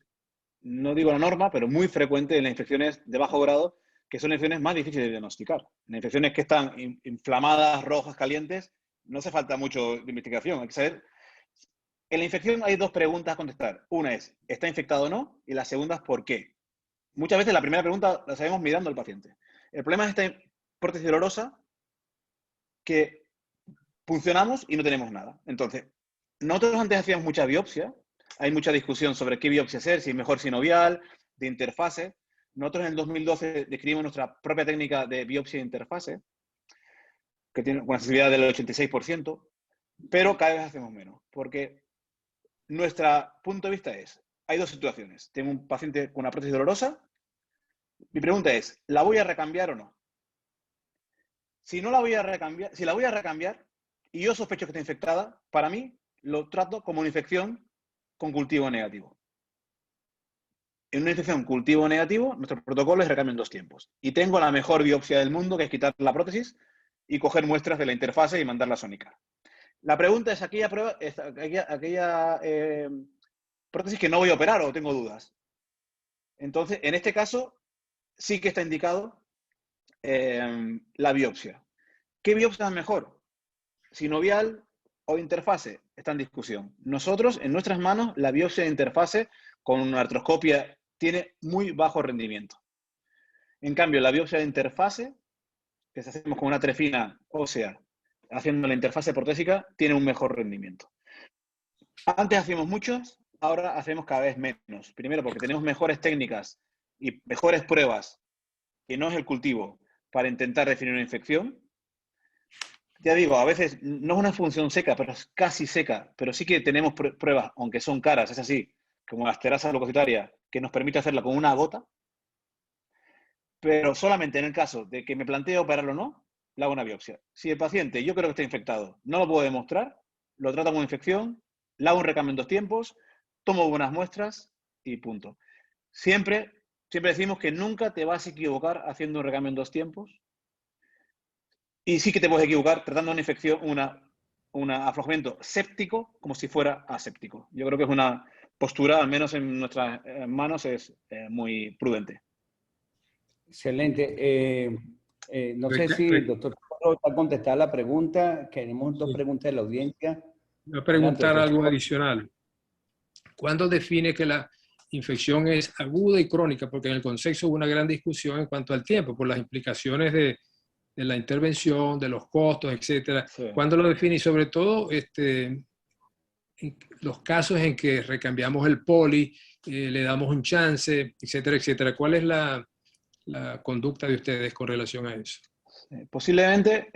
S3: no digo la norma, pero muy frecuente en las infecciones de bajo grado, que son infecciones más difíciles de diagnosticar. En infecciones que están inflamadas, rojas, calientes, no hace falta mucho de investigación. Hay que saber. En la infección hay 2 preguntas a contestar. Una es, ¿está infectado o no? Y la segunda es, ¿por qué? Muchas veces la primera pregunta la sabemos mirando al paciente. El problema es esta prótesis dolorosa que funcionamos y no tenemos nada. Entonces, nosotros antes hacíamos mucha biopsia. Hay mucha discusión sobre qué biopsia hacer, si es mejor sinovial, de interfase. Nosotros en el 2012 describimos nuestra propia técnica de biopsia de interfase, que tiene una sensibilidad del 86%, pero cada vez hacemos menos, porque nuestro punto de vista es, hay 2 situaciones. Tengo un paciente con una prótesis dolorosa. Mi pregunta es, ¿la voy a recambiar o no? Si la voy a recambiar y yo sospecho que está infectada, para mí lo trato como una infección con cultivo negativo. En una infección cultivo negativo, nuestro protocolo es recambio en 2 tiempos. Y tengo la mejor biopsia del mundo, que es quitar la prótesis y coger muestras de la interfase y mandarla a Sónica. La pregunta es aquella prótesis que no voy a operar o tengo dudas. Entonces, en este caso, sí que está indicado la biopsia. ¿Qué biopsia es mejor? ¿Sinovial o interfase? Está en discusión. Nosotros, en nuestras manos, la biopsia de interfase con una artroscopia tiene muy bajo rendimiento. En cambio, la biopsia de interfase, que hacemos con una trefina ósea, haciendo la interfase protésica, tiene un mejor rendimiento. Antes hacíamos muchos, ahora hacemos cada vez menos. Primero porque tenemos mejores técnicas y mejores pruebas, que no es el cultivo, para intentar definir una infección. Ya digo, a veces no es una función seca, pero es casi seca, pero sí que tenemos pruebas, aunque son caras, es así, como la esterasa leucocitaria, que nos permite hacerla con una gota, pero solamente en el caso de que me plantee operarlo o no, le hago una biopsia. Si el paciente, yo creo que está infectado, no lo puedo demostrar, lo trato como infección, le hago un recambio en 2 tiempos, tomo buenas muestras y punto. Siempre decimos que nunca te vas a equivocar haciendo un recambio en 2 tiempos. Y sí que te puedes equivocar tratando una infección, un aflojamiento séptico como si fuera aséptico. Yo creo que es una postura, al menos en nuestras manos, es muy prudente.
S2: Excelente. No sé si el doctor va a contestar la pregunta. Queremos 2 preguntas de la audiencia.
S4: Voy a preguntar
S2: Adelante,
S4: algo
S2: doctor.
S4: adicional. ¿Cuándo define que la infección es aguda y crónica? Porque en el consenso hubo una gran discusión en cuanto al tiempo, por las implicaciones de la intervención, de los costos, etcétera.
S3: Sí.
S4: ¿Cuándo lo define? Y sobre todo, en los casos en que recambiamos el poli, le damos un chance, etcétera, etcétera. ¿Cuál es la conducta de ustedes con relación a eso?
S3: Posiblemente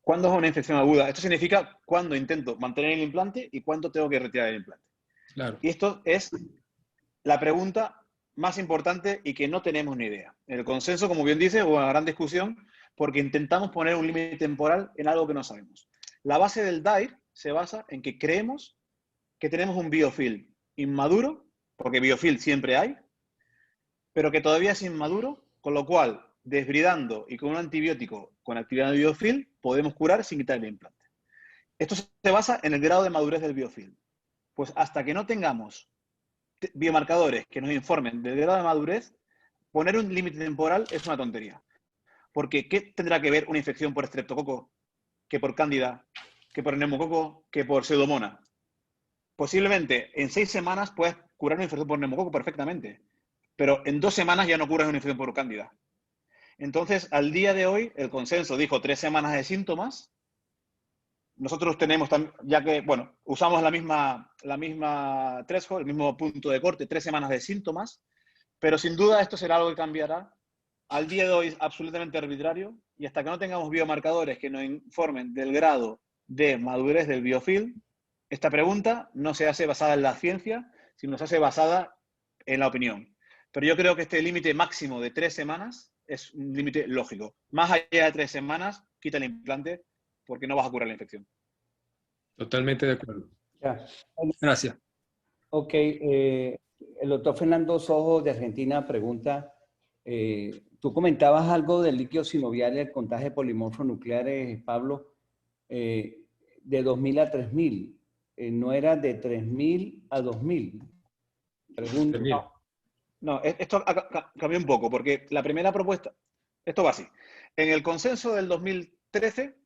S3: ¿cuándo es una infección aguda? Esto significa cuándo intento mantener el implante y cuándo tengo que retirar el implante.
S4: Claro.
S3: Y esto es la pregunta más importante y que no tenemos ni idea. En el consenso, como bien dice, hubo una gran discusión porque intentamos poner un límite temporal en algo que no sabemos. La base del DAIR se basa en que creemos que tenemos un biofilm inmaduro, porque biofilm siempre hay, pero que todavía es inmaduro, con lo cual, desbridando y con un antibiótico con actividad de biofilm, podemos curar sin quitar el implante. Esto se basa en el grado de madurez del biofilm. Pues hasta que no tengamos biomarcadores que nos informen del grado de madurez, poner un límite temporal es una tontería. Porque ¿qué tendrá que ver una infección por estreptococo que por cándida, que por neumococo, que por pseudomonas? Posiblemente en 6 semanas puedes curar una infección por neumococo perfectamente, pero en 2 semanas ya no curas una infección por cándida. Entonces, al día de hoy, el consenso dijo 3 semanas de síntomas. Nosotros tenemos, ya que, bueno, usamos la misma threshold, el mismo punto de corte, 3 semanas de síntomas, pero sin duda esto será algo que cambiará. Al día de hoy es absolutamente arbitrario y hasta que no tengamos biomarcadores que nos informen del grado de madurez del biofilm, esta pregunta no se hace basada en la ciencia, sino se hace basada en la opinión. Pero yo creo que este límite máximo de 3 semanas es un límite lógico. Más allá de 3 semanas, quita el implante porque no vas a curar la infección.
S4: Totalmente de acuerdo.
S2: Ya.
S4: Gracias.
S2: Ok. El doctor Fernando Sojo de Argentina pregunta, tú comentabas algo del líquido sinovial y el contagio de polimorfos nucleares, Pablo, de 2000 a 3000. ¿No era de 3000 a 2000? Pregunto.
S3: No, esto cambió un poco, porque la primera propuesta, esto va así. En el consenso del 2013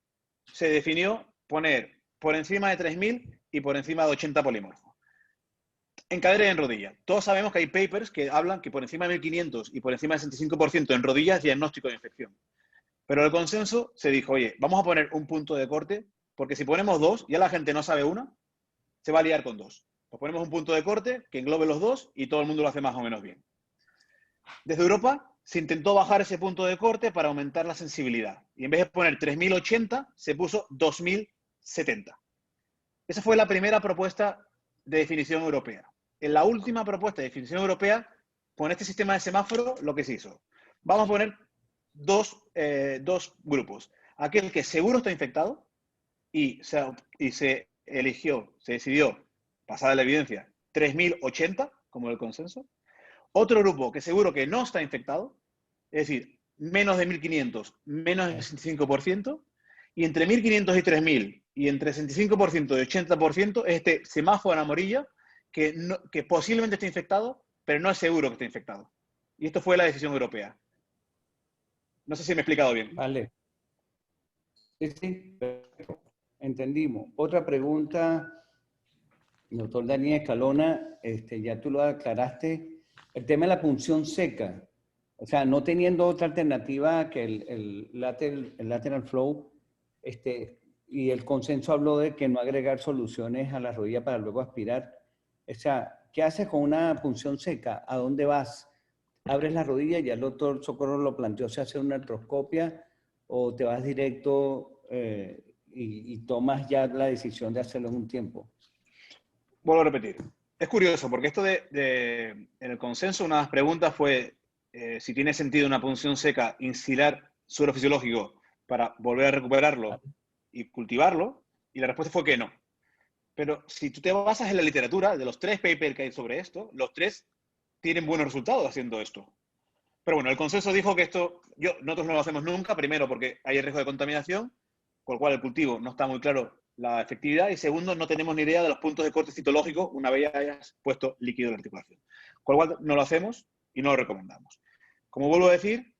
S3: se definió poner por encima de 3000 y por encima de 80 polimorfos. En cadera y en rodilla. Todos sabemos que hay papers que hablan que por encima de 1500 y por encima del 65% en rodillas es diagnóstico de infección. Pero en el consenso se dijo, oye, vamos a poner un punto de corte, porque si ponemos 2, ya la gente no sabe una, se va a liar con 2. Pues ponemos un punto de corte que englobe los 2 y todo el mundo lo hace más o menos bien. Desde Europa se intentó bajar ese punto de corte para aumentar la sensibilidad. Y en vez de poner 3080, se puso 2070. Esa fue la primera propuesta de definición europea. En la última propuesta de definición europea, con este sistema de semáforo, lo que se hizo. Vamos a poner dos grupos. Aquel que seguro está infectado y se decidió, pasada la evidencia, 3080, como el consenso. Otro grupo que seguro que no está infectado, es decir, menos de 1500, menos del 65%, y entre 1500 y 3000, y entre 65% y 80%, es este semáforo en amarilla que posiblemente esté infectado, pero no es seguro que esté infectado. Y esto fue la decisión europea. No sé si me he explicado bien.
S2: Vale. Sí, perfecto. Entendimos. Otra pregunta, doctor Daniel Escalona, ya tú lo aclaraste, el tema de la punción seca. O sea, no teniendo otra alternativa que el lateral flow, y el consenso habló de que no agregar soluciones a la rodilla para luego aspirar. O sea, ¿qué haces con una punción seca? ¿A dónde vas? ¿Abres la rodilla? Ya el doctor Socorro lo planteó, ¿se hace una artroscopia o te vas directo y tomas ya la decisión de hacerlo en un tiempo?
S3: Vuelvo a repetir. Es curioso, porque esto en el consenso, una de las preguntas fue si tiene sentido una punción seca instilar suelo fisiológico para volver a recuperarlo y cultivarlo. Y la respuesta fue que no. Pero si tú te basas en la literatura, de los 3 papers que hay sobre esto, los 3 tienen buenos resultados haciendo esto. Pero bueno, el consenso dijo que nosotros no lo hacemos nunca, primero porque hay riesgo de contaminación, con lo cual el cultivo no está muy claro la efectividad, y segundo, no tenemos ni idea de los puntos de corte citológico una vez hayas puesto líquido de la articulación. Con lo cual no lo hacemos y no lo recomendamos. Como vuelvo a decir,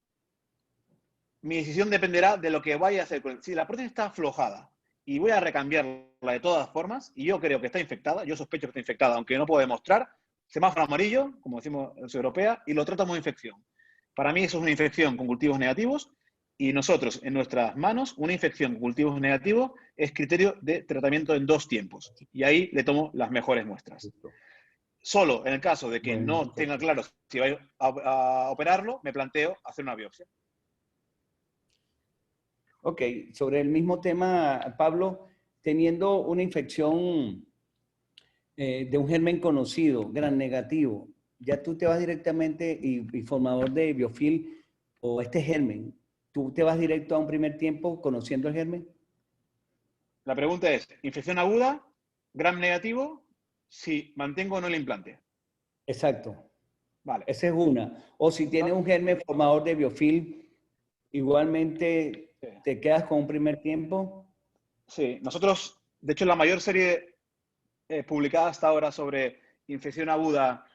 S3: mi decisión dependerá de lo que vaya a hacer. Si la prótesis está aflojada y voy a recambiarla de todas formas, y yo creo que está infectada, yo sospecho que está infectada, aunque no puedo demostrar, semáforo amarillo, como decimos en la europea, y lo trato como infección. Para mí eso es una infección con cultivos negativos, y nosotros, en nuestras manos, una infección con cultivos negativos es criterio de tratamiento en 2 tiempos. Y ahí le tomo las mejores muestras. Solo en el caso de que no tenga claro si va a operarlo, me planteo hacer una biopsia.
S2: Ok, sobre el mismo tema, Pablo, teniendo una infección de un germen conocido, gran negativo, ya tú te vas directamente y formador de biofil o este germen, ¿tú te vas directo a un primer tiempo conociendo el germen?
S3: La pregunta es, ¿infección aguda, gram negativo, si mantengo o no el implante?
S2: Exacto.
S3: Vale.
S2: Esa es una. O si tienes un germen formador de biofil, igualmente te quedas con un primer tiempo.
S3: Sí, nosotros, de hecho, la mayor serie publicada hasta ahora sobre infección aguda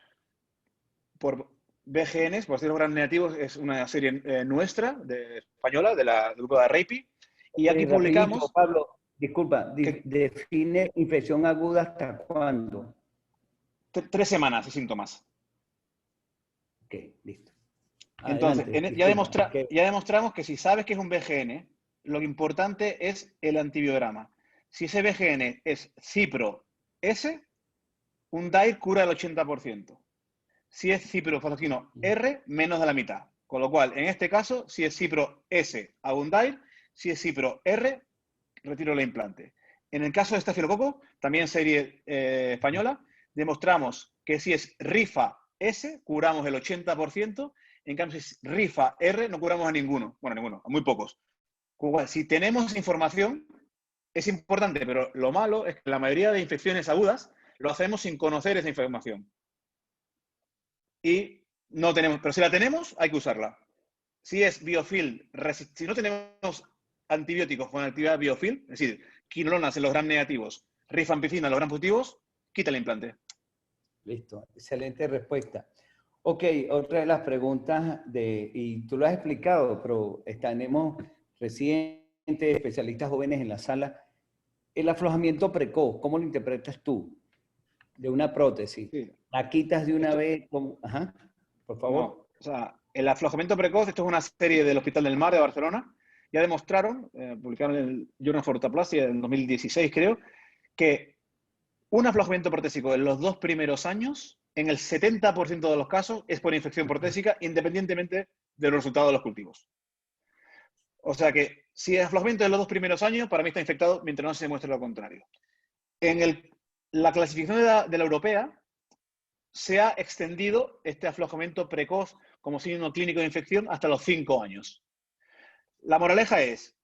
S3: por BGNs, por decirlo gram negativos, es una serie nuestra, española, del grupo de Reipi. Y aquí publicamos...
S2: Pablo, disculpa, define infección aguda hasta cuándo.
S3: 3 semanas y síntomas.
S2: Ok, listo.
S3: Entonces,
S2: Adelante,
S3: ya demostramos que si sabes que es un BGN, lo importante es el antibiograma. Si ese BGN es Cipro S, un DAIR cura el 80%. Si es ciprofloxacino R, menos de la mitad. Con lo cual, en este caso, si es Cipro S, hago un DAIR. Si es Cipro R, retiro el implante. En el caso de estafilococo, también serie española, demostramos que si es Rifa S, curamos el 80%. En cambio, si es Rifa R, no curamos a ninguno. Bueno, a ninguno, a muy pocos. Si tenemos información, es importante, pero lo malo es que la mayoría de infecciones agudas lo hacemos sin conocer esa información. Y no tenemos, pero si la tenemos, hay que usarla. Si es biofil, si no tenemos antibióticos con actividad biofil, es decir, quinolonas en los gram negativos, rifampicina en los gram positivos, quita el implante.
S2: Listo, excelente respuesta. Ok, otra de las preguntas, y tú lo has explicado, pero tenemos residentes, especialistas jóvenes en la sala. El aflojamiento precoz, ¿cómo lo interpretas tú? De una prótesis.
S3: Sí.
S2: ¿La quitas de una vez? Ajá, por favor.
S3: No, o sea, el aflojamiento precoz, esto es una serie del Hospital del Mar de Barcelona, ya demostraron, publicaron en el Journal of Orthoplasty en 2016 creo, que un aflojamiento protésico en los 2 primeros años, en el 70% de los casos, es por infección protésica, independientemente de los resultados de los cultivos. O sea que si el aflojamiento en los 2 primeros años, para mí está infectado mientras no se demuestre lo contrario. En la clasificación de la europea, se ha extendido este aflojamiento precoz como signo clínico de infección hasta los 5 años. La moraleja es,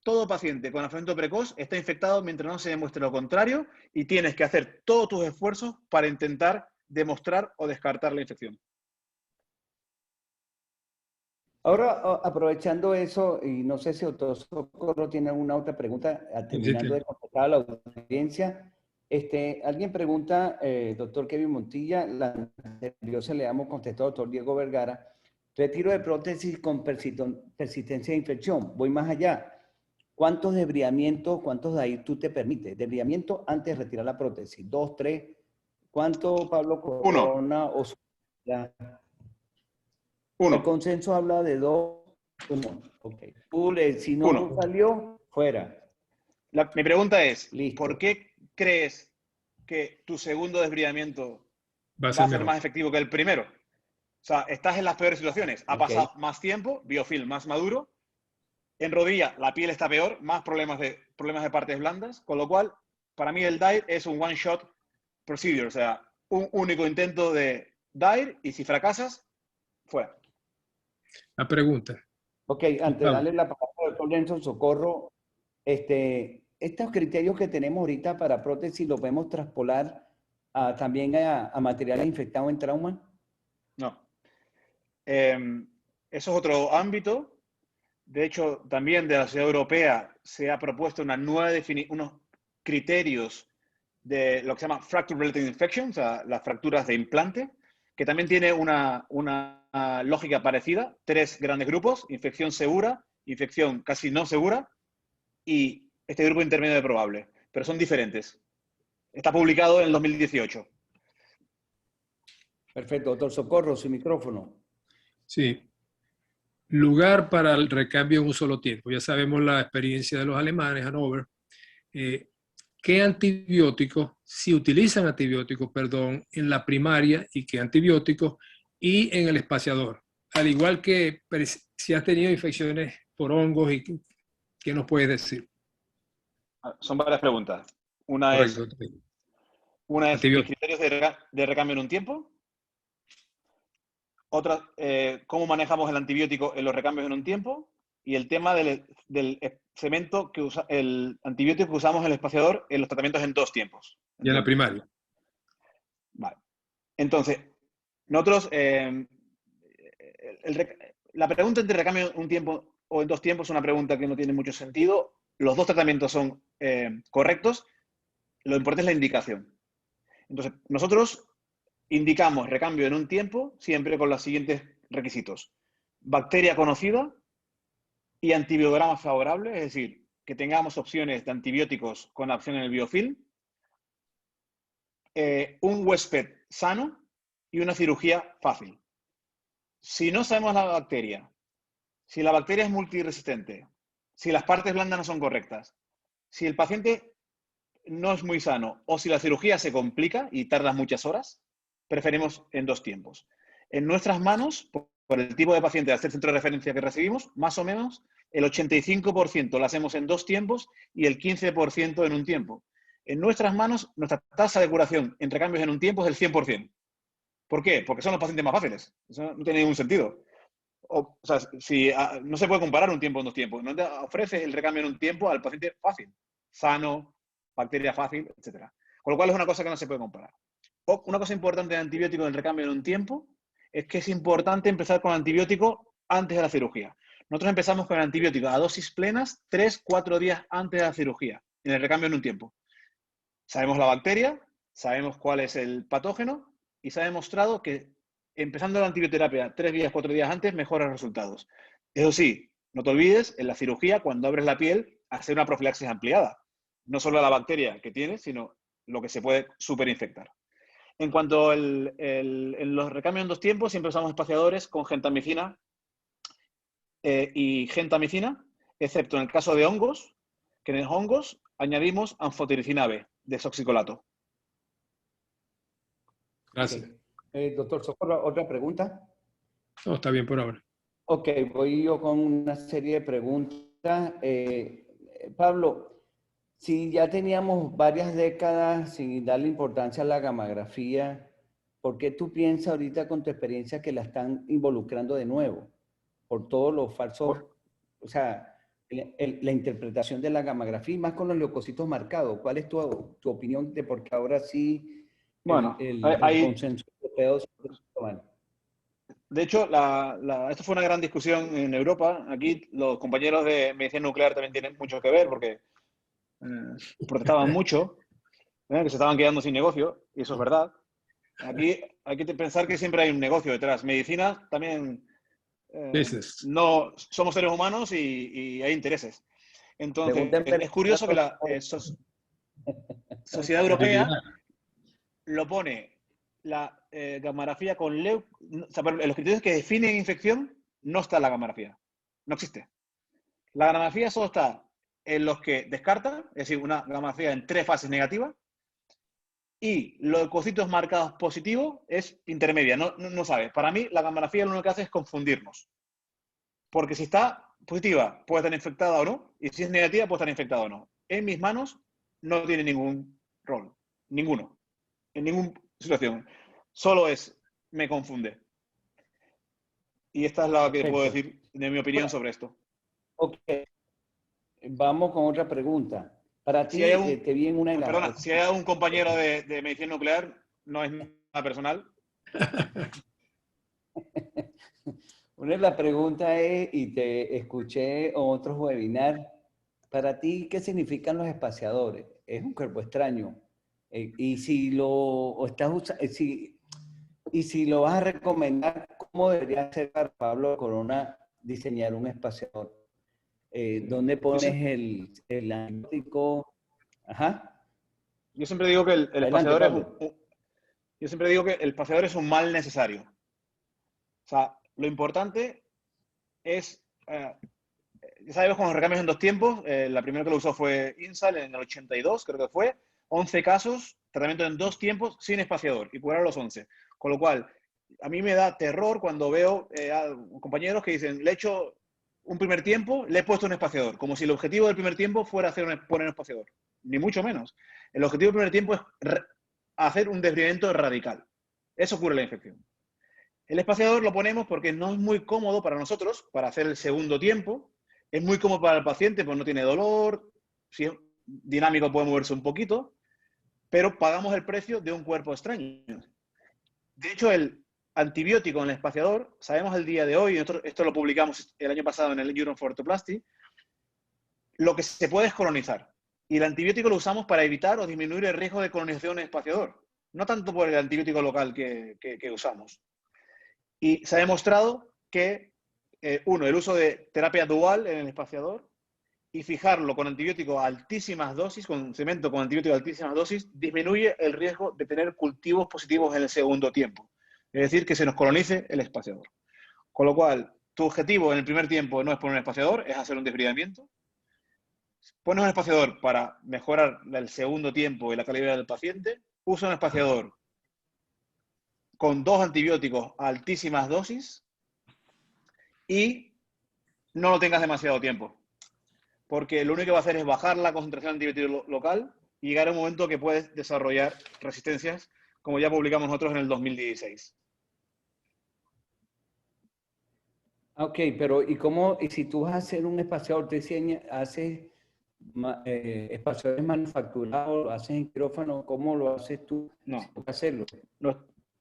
S3: todo paciente con aflojamiento precoz está infectado mientras no se demuestre lo contrario, y tienes que hacer todos tus esfuerzos para intentar demostrar o descartar la infección.
S2: Ahora, aprovechando eso, y no sé si Doctor Socorro tiene alguna otra pregunta, terminando de contestar a la audiencia. Alguien pregunta, doctor Kevin Montilla, la anterior se le hemos contestado al doctor Diego Vergara, retiro de prótesis con persistencia de infección. Voy más allá. ¿Cuántos desbriamientos, cuántos de ahí tú te permites? Desbriamiento antes de retirar la prótesis. 2, 3. ¿Cuánto, Pablo Corona?
S3: 1.
S2: El consenso habla de 2. 1. Ok. Si no
S3: 1.
S2: salió, fuera.
S3: Mi pregunta es,
S2: listo.
S3: ¿Por qué crees que tu segundo desbridamiento va a ser más efectivo que el primero? O sea, estás en las peores situaciones. Ha pasado más tiempo, biofil más maduro. En rodilla, la piel está peor, más problemas de partes blandas. Con lo cual, para mí el DAIR es un one-shot procedure. O sea, un único intento de DAIR, y si fracasas, fuera.
S4: La pregunta.
S2: Ok, antes de darle la palabra al doctor Lenson Socorro, estos criterios que tenemos ahorita para prótesis los podemos traspolar también a materiales infectados en trauma.
S3: No. Eso es otro ámbito. De hecho, también de la Sociedad Europea se ha propuesto una nueva unos criterios de lo que se llama Fracture Related Infection, o sea, las fracturas de implante, que también tiene una lógica parecida. 3 grandes grupos: infección segura, infección casi no segura y este grupo intermedio de probable. Pero son diferentes. Está publicado en el 2018.
S2: Perfecto, doctor Socorro, su micrófono.
S4: Sí. Lugar para el recambio en un solo tiempo. Ya sabemos la experiencia de los alemanes, Hannover. ¿Qué antibióticos, si utilizan antibióticos, perdón, en la primaria y qué antibióticos y en el espaciador? Al igual que si has tenido infecciones por hongos, y ¿qué nos puedes decir?
S3: Son varias preguntas. Una
S4: Correcto.
S3: es mis criterios de recambio en un tiempo. Otra, cómo manejamos el antibiótico en los recambios en un tiempo. Y el tema del cemento el antibiótico que usamos en el espaciador en los tratamientos en 2 tiempos.
S4: Y en la primaria.
S3: Vale. Entonces, nosotros, la pregunta entre recambio en un tiempo o en 2 tiempos es una pregunta que no tiene mucho sentido. Los 2 tratamientos son correctos. Lo importante es la indicación. Entonces, nosotros indicamos recambio en un tiempo siempre con los siguientes requisitos: bacteria conocida y antibiograma favorable, es decir, que tengamos opciones de antibióticos con acción en el biofilm, un huésped sano y una cirugía fácil. Si no sabemos la bacteria, si la bacteria es multiresistente, si las partes blandas no son correctas, si el paciente no es muy sano o si la cirugía se complica y tarda muchas horas, preferimos en 2 tiempos. En nuestras manos, por el tipo de paciente de este centro de referencia que recibimos, más o menos el 85% lo hacemos en 2 tiempos y el 15% en un tiempo. En nuestras manos, nuestra tasa de curación en recambios en un tiempo es el 100%. ¿Por qué? Porque son los pacientes más fáciles. Eso no tiene ningún sentido. O sea, no se puede comparar un tiempo en 2 tiempos. No te ofreces el recambio en un tiempo al paciente fácil, sano, bacteria fácil, etc. Con lo cual es una cosa que no se puede comparar. Una cosa importante de antibiótico en el recambio en un tiempo es que es importante empezar con antibiótico antes de la cirugía. Nosotros empezamos con el antibiótico a dosis plenas 3-4 días antes de la cirugía, en el recambio en un tiempo. Sabemos la bacteria, sabemos cuál es el patógeno y se ha demostrado que empezando la antibioterapia 3 días, 4 días antes mejora los resultados. Eso sí, no te olvides, en la cirugía, cuando abres la piel, hacer una profilaxis ampliada. No solo a la bacteria que tienes, sino lo que se puede superinfectar. En cuanto en los recambios en 2 tiempos, siempre usamos espaciadores con gentamicina y gentamicina, excepto en el caso de hongos, que en los hongos añadimos anfotericina B, desoxicolato.
S4: Gracias.
S2: Okay. Doctor Socorro, ¿otra pregunta?
S4: No, está bien por ahora.
S2: Ok, voy yo con una serie de preguntas. Pablo, si ya teníamos varias décadas sin darle importancia a la gammagrafía, ¿por qué tú piensas ahorita con tu experiencia que la están involucrando de nuevo? Por todos los falsos, o sea, la interpretación de la gammagrafía, y más con los leucocitos marcados. ¿Cuál es tu opinión de por qué ahora sí
S3: Bueno,
S2: el consenso europeo?
S3: De hecho, esto fue una gran discusión en Europa. Aquí los compañeros de medicina nuclear también tienen mucho que ver porque protestaban mucho, que se estaban quedando sin negocio, y eso es verdad. Aquí hay que pensar que siempre hay un negocio detrás. Medicina también, no somos seres humanos y hay intereses. Entonces, es curioso que la Sociedad Europea lo pone la gammagrafía con en los criterios que definen infección no está la gammagrafía. No existe. La gammagrafía solo está en los que descartan, es decir, una gammagrafía en 3 fases negativas, y los leucocitos marcados positivos es intermedia, no sabes. Para mí, la gammagrafía lo único que hace es confundirnos. Porque si está positiva, puede estar infectada o no, y si es negativa, puede estar infectada o no. En mis manos no tiene ningún rol. Ninguno. En ninguna situación. Solo me confunde. Y esta es la que puedo decir de mi opinión sobre esto.
S2: Ok. Vamos con otra pregunta. Para ti,
S3: Si hay
S2: te vi en una de las...
S3: perdona, si hay un compañero de medicina nuclear, no es nada personal.
S2: Una de las preguntas es, y te escuché en otros webinars, para ti, ¿qué significan los espaciadores? Es un cuerpo extraño. Y si lo estás usando, y si lo vas a recomendar, ¿cómo debería ser para Pablo Corona diseñar un espaciador? ¿Dónde pones el antibiótico? Ajá.
S3: Yo siempre digo que el
S2: Adelante,
S3: espaciador es
S2: Pablo.
S3: yo siempre digo que el espaciador es un mal necesario. O sea, lo importante es, ya sabemos con los recambios en 2 tiempos, la primera que lo usó fue Insal en el 82, creo que fue, 11 casos, tratamiento en 2 tiempos sin espaciador y curaron los 11. Con lo cual, a mí me da terror cuando veo a compañeros que dicen, le he hecho un primer tiempo, le he puesto un espaciador, como si el objetivo del primer tiempo fuera poner un espaciador. Ni mucho menos. El objetivo del primer tiempo es hacer un desbridamiento radical. Eso cura la infección. El espaciador lo ponemos porque no es muy cómodo para nosotros, para hacer el segundo tiempo. Es muy cómodo para el paciente, pues no tiene dolor, si es dinámico puede moverse un poquito, pero pagamos el precio de un cuerpo extraño. De hecho, el antibiótico en el espaciador, sabemos el día de hoy, esto lo publicamos el año pasado en el Journal of Orthoplasty, lo que se puede es colonizar. Y el antibiótico lo usamos para evitar o disminuir el riesgo de colonización en el espaciador. No tanto por el antibiótico local que usamos. Y se ha demostrado que, el uso de terapia dual en el espaciador y fijarlo con antibiótico a altísimas dosis, con cemento con antibiótico a altísimas dosis, disminuye el riesgo de tener cultivos positivos en el segundo tiempo. Es decir, que se nos colonice el espaciador. Con lo cual, tu objetivo en el primer tiempo no es poner un espaciador, es hacer un desbridamiento. Pones un espaciador para mejorar el segundo tiempo y la calidad del paciente. Usa un espaciador con 2 antibióticos a altísimas dosis y no lo tengas demasiado tiempo. Porque lo único que va a hacer es bajar la concentración de antibiótico local y llegar a un momento que puedes desarrollar resistencias, como ya publicamos nosotros en el 2016.
S2: Ok, pero ¿y cómo, y si tú vas a hacer un espaciador, haces espaciadores manufacturados, lo haces en quirófano, ¿cómo lo haces tú?
S3: No.
S2: Si puedes hacerlo.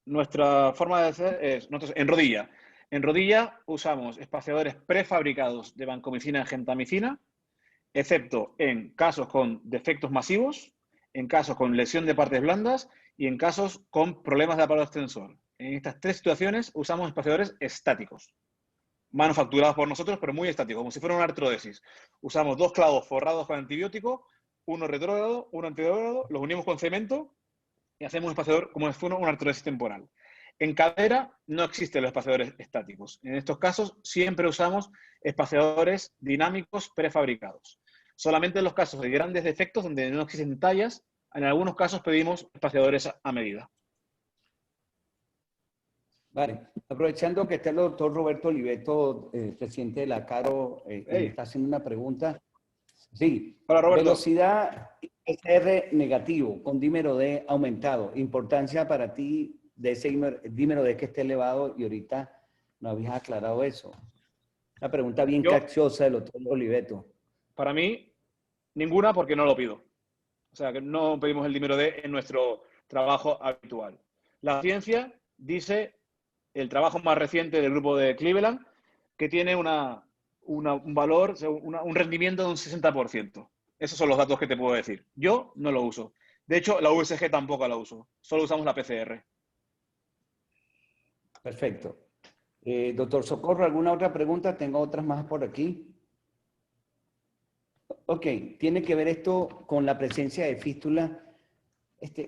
S3: Nuestra forma de hacer es nosotros en rodilla. En rodilla usamos espaciadores prefabricados de vancomicina y gentamicina, excepto en casos con defectos masivos, en casos con lesión de partes blandas y en casos con problemas de aparato extensor. En estas 3 situaciones usamos espaciadores estáticos, manufacturados por nosotros, pero muy estáticos, como si fuera una artrodesis. Usamos 2 clavos forrados con antibiótico, uno retrógrado, uno antidrógrado, los unimos con cemento y hacemos un espaciador como si fuera una artrodesis temporal. En cadera no existen los espaciadores estáticos. En estos casos siempre usamos espaciadores dinámicos prefabricados. Solamente en los casos de grandes defectos donde no existen tallas, en algunos casos pedimos espaciadores a medida.
S2: Vale. Aprovechando que está el doctor Roberto Oliveto, presidente de la CARO, y me está haciendo una pregunta. Sí.
S3: Hola, Roberto.
S2: Velocidad PCR negativo con dímero D aumentado. Importancia para ti de ese dímero D que esté elevado y ahorita no habías aclarado eso. Una pregunta bien capciosa del doctor Oliveto.
S3: Para mí, ninguna porque no lo pido. O sea, que no pedimos el dímero D en nuestro trabajo habitual. La ciencia dice, el trabajo más reciente del grupo de Cleveland, que tiene un valor, un rendimiento de un 60%. Esos son los datos que te puedo decir. Yo no lo uso. De hecho, la USG tampoco la uso. Solo usamos la PCR.
S2: Perfecto. Doctor Socorro, ¿alguna otra pregunta? Tengo otras más por aquí. Ok, tiene que ver esto con la presencia de fístula.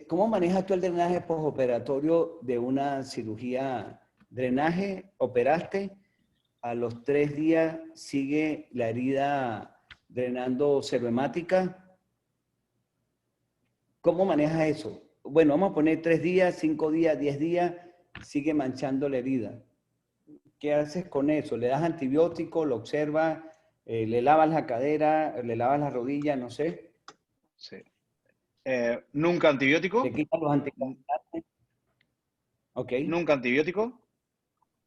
S2: ¿Cómo manejas tú el drenaje postoperatorio de una cirugía? Drenaje, operaste, a los 3 días sigue la herida drenando serohemática. ¿Cómo manejas eso? Bueno, vamos a poner 3 días, 5 días, 10 días, sigue manchando la herida. ¿Qué haces con eso? ¿Le das antibiótico, lo observas, le lavas la cadera, le lavas la rodilla, no sé?
S3: Sí. Nunca antibiótico.
S2: ¿Le quitas los anticoagulantes? Ok.
S3: Nunca antibiótico.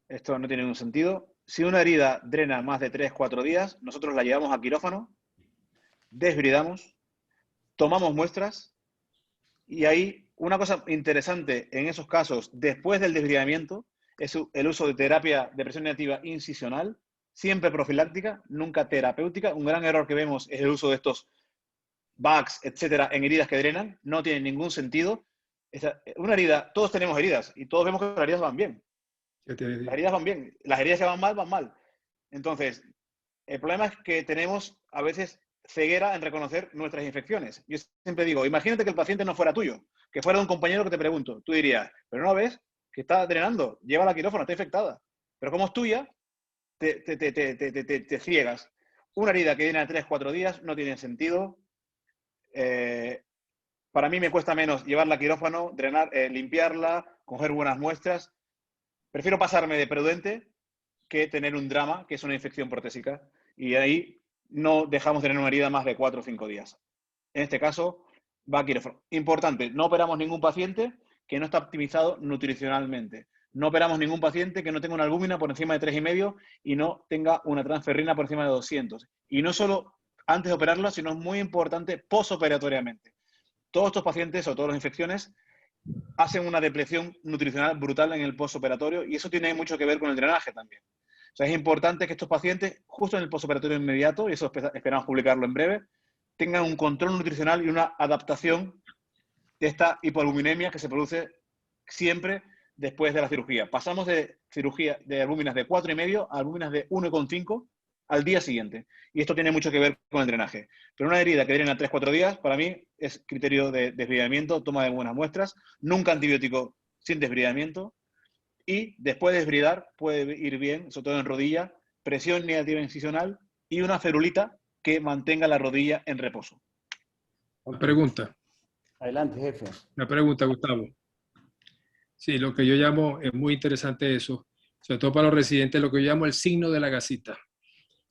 S3: Esto no tiene ningún sentido. Si una herida drena más de 3-4 días, nosotros la llevamos a quirófano, desbridamos, tomamos muestras y hay una cosa interesante en esos casos, después del desbridamiento, es el uso de terapia de presión negativa incisional, siempre profiláctica, nunca terapéutica. Un gran error que vemos es el uso de estos bags, etcétera, en heridas que drenan. No tiene ningún sentido. Una herida, todos tenemos heridas y todos vemos que las heridas van bien. Las heridas van bien. Las heridas que van mal, van mal. Entonces, el problema es que tenemos a veces ceguera en reconocer nuestras infecciones. Yo siempre digo, imagínate que el paciente no fuera tuyo, que fuera de un compañero que te pregunto. Tú dirías, pero no ves que está drenando, lleva la quirófano, está infectada. Pero como es tuya, te ciegas. Una herida que viene a 3-4 días no tiene sentido. Para mí me cuesta menos llevarla a quirófano, drenar, limpiarla, coger buenas muestras. Prefiero pasarme de prudente que tener un drama, que es una infección protésica. Y ahí no dejamos de tener una herida más de 4 o 5 días. En este caso, va a quirófano. Importante, no operamos ningún paciente que no está optimizado nutricionalmente. No operamos ningún paciente que no tenga una albúmina por encima de 3,5 y no tenga una transferrina por encima de 200. Y no solo antes de operarlo, sino es muy importante posoperatoriamente. Todos estos pacientes o todas las infecciones hacen una depresión nutricional brutal en el postoperatorio y eso tiene mucho que ver con el drenaje también. O sea, es importante que estos pacientes, justo en el postoperatorio inmediato, y eso esperamos publicarlo en breve, tengan un control nutricional y una adaptación de esta hipoalbuminemia que se produce siempre después de la cirugía. Pasamos de cirugía de albúminas de 4,5 a albúminas de 1,5 al día siguiente. Y esto tiene mucho que ver con el drenaje. Pero una herida que drena 3-4 días, para mí, es criterio de desbridamiento, toma de buenas muestras, nunca antibiótico sin desbridamiento. Y después de desbridar puede ir bien, sobre todo en rodilla, presión negativa incisional y una ferulita que mantenga la rodilla en reposo.
S4: Una pregunta.
S2: Adelante, jefe.
S4: Una pregunta, Gustavo. Sí, lo que yo llamo, es muy interesante eso, sobre todo para los residentes, lo que yo llamo el signo de la gasita.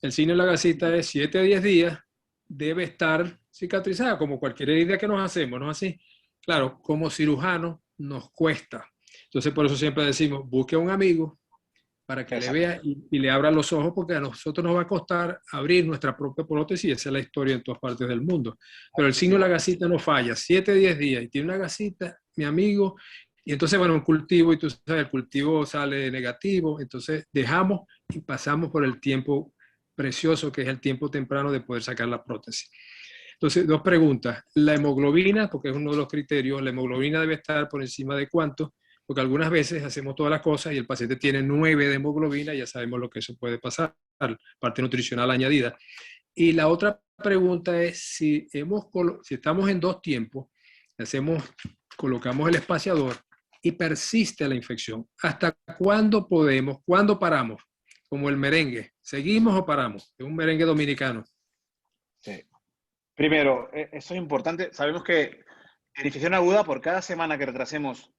S4: El signo de la gasita es 7 a 10 días, debe estar cicatrizada, como cualquier herida que nos hacemos, ¿no es así? Claro, como cirujano nos cuesta. Entonces, por eso siempre decimos, busque a un amigo para que le vea y le abra los ojos, porque a nosotros nos va a costar abrir nuestra propia prótesis, y esa es la historia en todas partes del mundo. Pero el signo de la gasita no falla, 7 a 10 días, y tiene una gasita, mi amigo, y entonces, bueno, un cultivo, y tú sabes, el cultivo sale negativo, entonces dejamos y pasamos por el tiempo precioso, que es el tiempo temprano de poder sacar la prótesis. Entonces, dos preguntas. La hemoglobina, porque es uno de los criterios, la hemoglobina debe estar por encima de cuánto, porque algunas veces hacemos todas las cosas y el paciente tiene 9 de hemoglobina, ya sabemos lo que eso puede pasar, parte nutricional añadida. Y la otra pregunta es si estamos en 2 tiempos, colocamos el espaciador y persiste la infección. ¿Hasta cuándo podemos? ¿Cuándo paramos? Como el merengue. ¿Seguimos o paramos? Es un merengue dominicano.
S3: Sí. Primero, eso es importante. Sabemos que en infección aguda, por cada semana que retrasemos,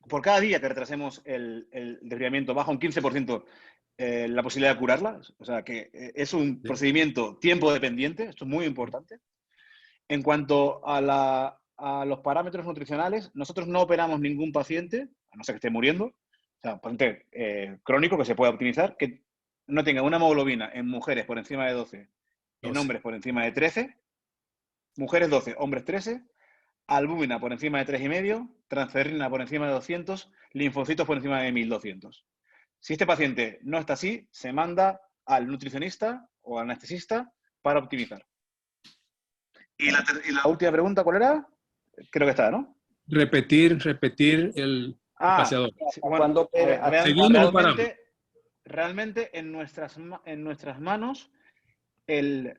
S3: por cada día que retrasemos el desbridamiento, baja un 15% la posibilidad de curarla. O sea, que es un procedimiento tiempo dependiente. Esto es muy importante. En cuanto a los parámetros nutricionales, nosotros no operamos ningún paciente, a no ser que esté muriendo, o sea, paciente crónico que se pueda optimizar, que no tenga una hemoglobina en mujeres por encima de 12, en hombres por encima de 13, mujeres 12, hombres 13, albúmina por encima de 3,5, transferrina por encima de 200, linfocitos por encima de 1200. Si este paciente no está así, se manda al nutricionista o al anestesista para optimizar. Y la última pregunta, ¿cuál era? Creo que está, ¿no?
S4: Repetir el espaciador.
S3: Bueno,
S4: ¿seguimos o paramos?
S3: Realmente en nuestras manos la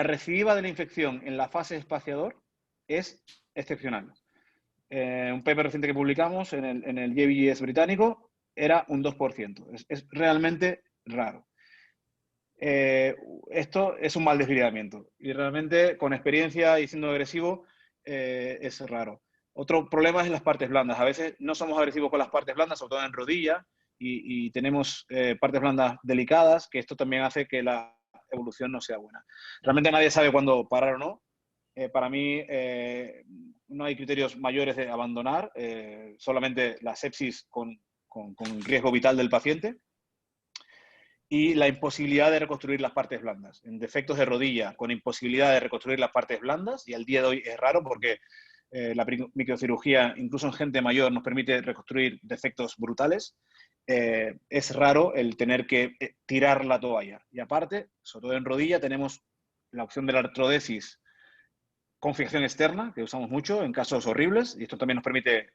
S3: recidiva de la infección en la fase espaciador es excepcional. Un paper reciente que publicamos en el JBS británico era un 2%. Es realmente raro. Esto es un mal desbridamiento y realmente con experiencia y siendo agresivo es raro. Otro problema es las partes blandas. A veces no somos agresivos con las partes blandas, sobre todo en rodilla, y tenemos partes blandas delicadas, que esto también hace que la evolución no sea buena. Realmente nadie sabe cuándo parar o no. Para mí no hay criterios mayores de abandonar, solamente la sepsis con riesgo vital del paciente. y la imposibilidad de reconstruir las partes blandas. En defectos de rodilla, con imposibilidad de reconstruir las partes blandas, y al día de hoy es raro porque la microcirugía, incluso en gente mayor, nos permite reconstruir defectos brutales. Es raro el tener que tirar la toalla. Y aparte, sobre todo en rodilla, tenemos la opción de la artrodesis con fijación externa, que usamos mucho en casos horribles, y esto también nos permite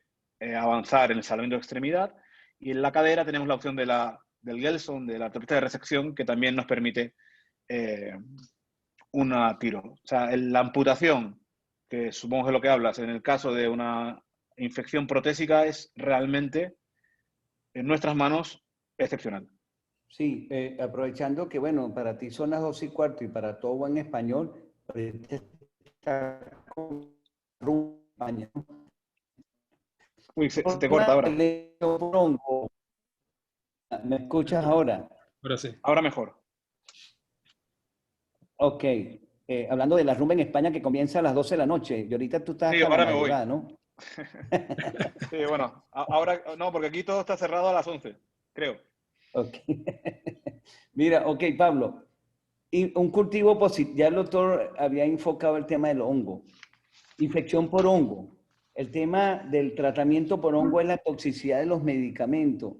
S3: avanzar en el salvamento de extremidad. Y en la cadera tenemos la opción del Gelson, de la tarjeta de resección, que también nos permite una tiro. O sea, la amputación, que supongo que es lo que hablas, en el caso de una infección protésica, es realmente en nuestras manos excepcional.
S2: Sí, aprovechando que, bueno, para ti son las 2:15 y para todo buen español, está con España.
S3: Uy, se te corta ahora.
S2: ¿Me escuchas ahora?
S4: Ahora sí.
S3: Ahora mejor.
S2: Ok. Hablando de la rumba en España que comienza a las 12 de la noche. Y ahorita tú estás
S3: Sí,
S2: hasta la
S3: ahora me voy.
S2: madrugada, ¿no?
S3: Sí, bueno, ahora no, porque aquí todo está cerrado a las 11, creo.
S2: Ok. Mira, ok, Pablo. Y un cultivo positivo, ya el doctor había enfocado el tema del hongo. Infección por hongo. El tema del tratamiento por hongo es la toxicidad de los medicamentos.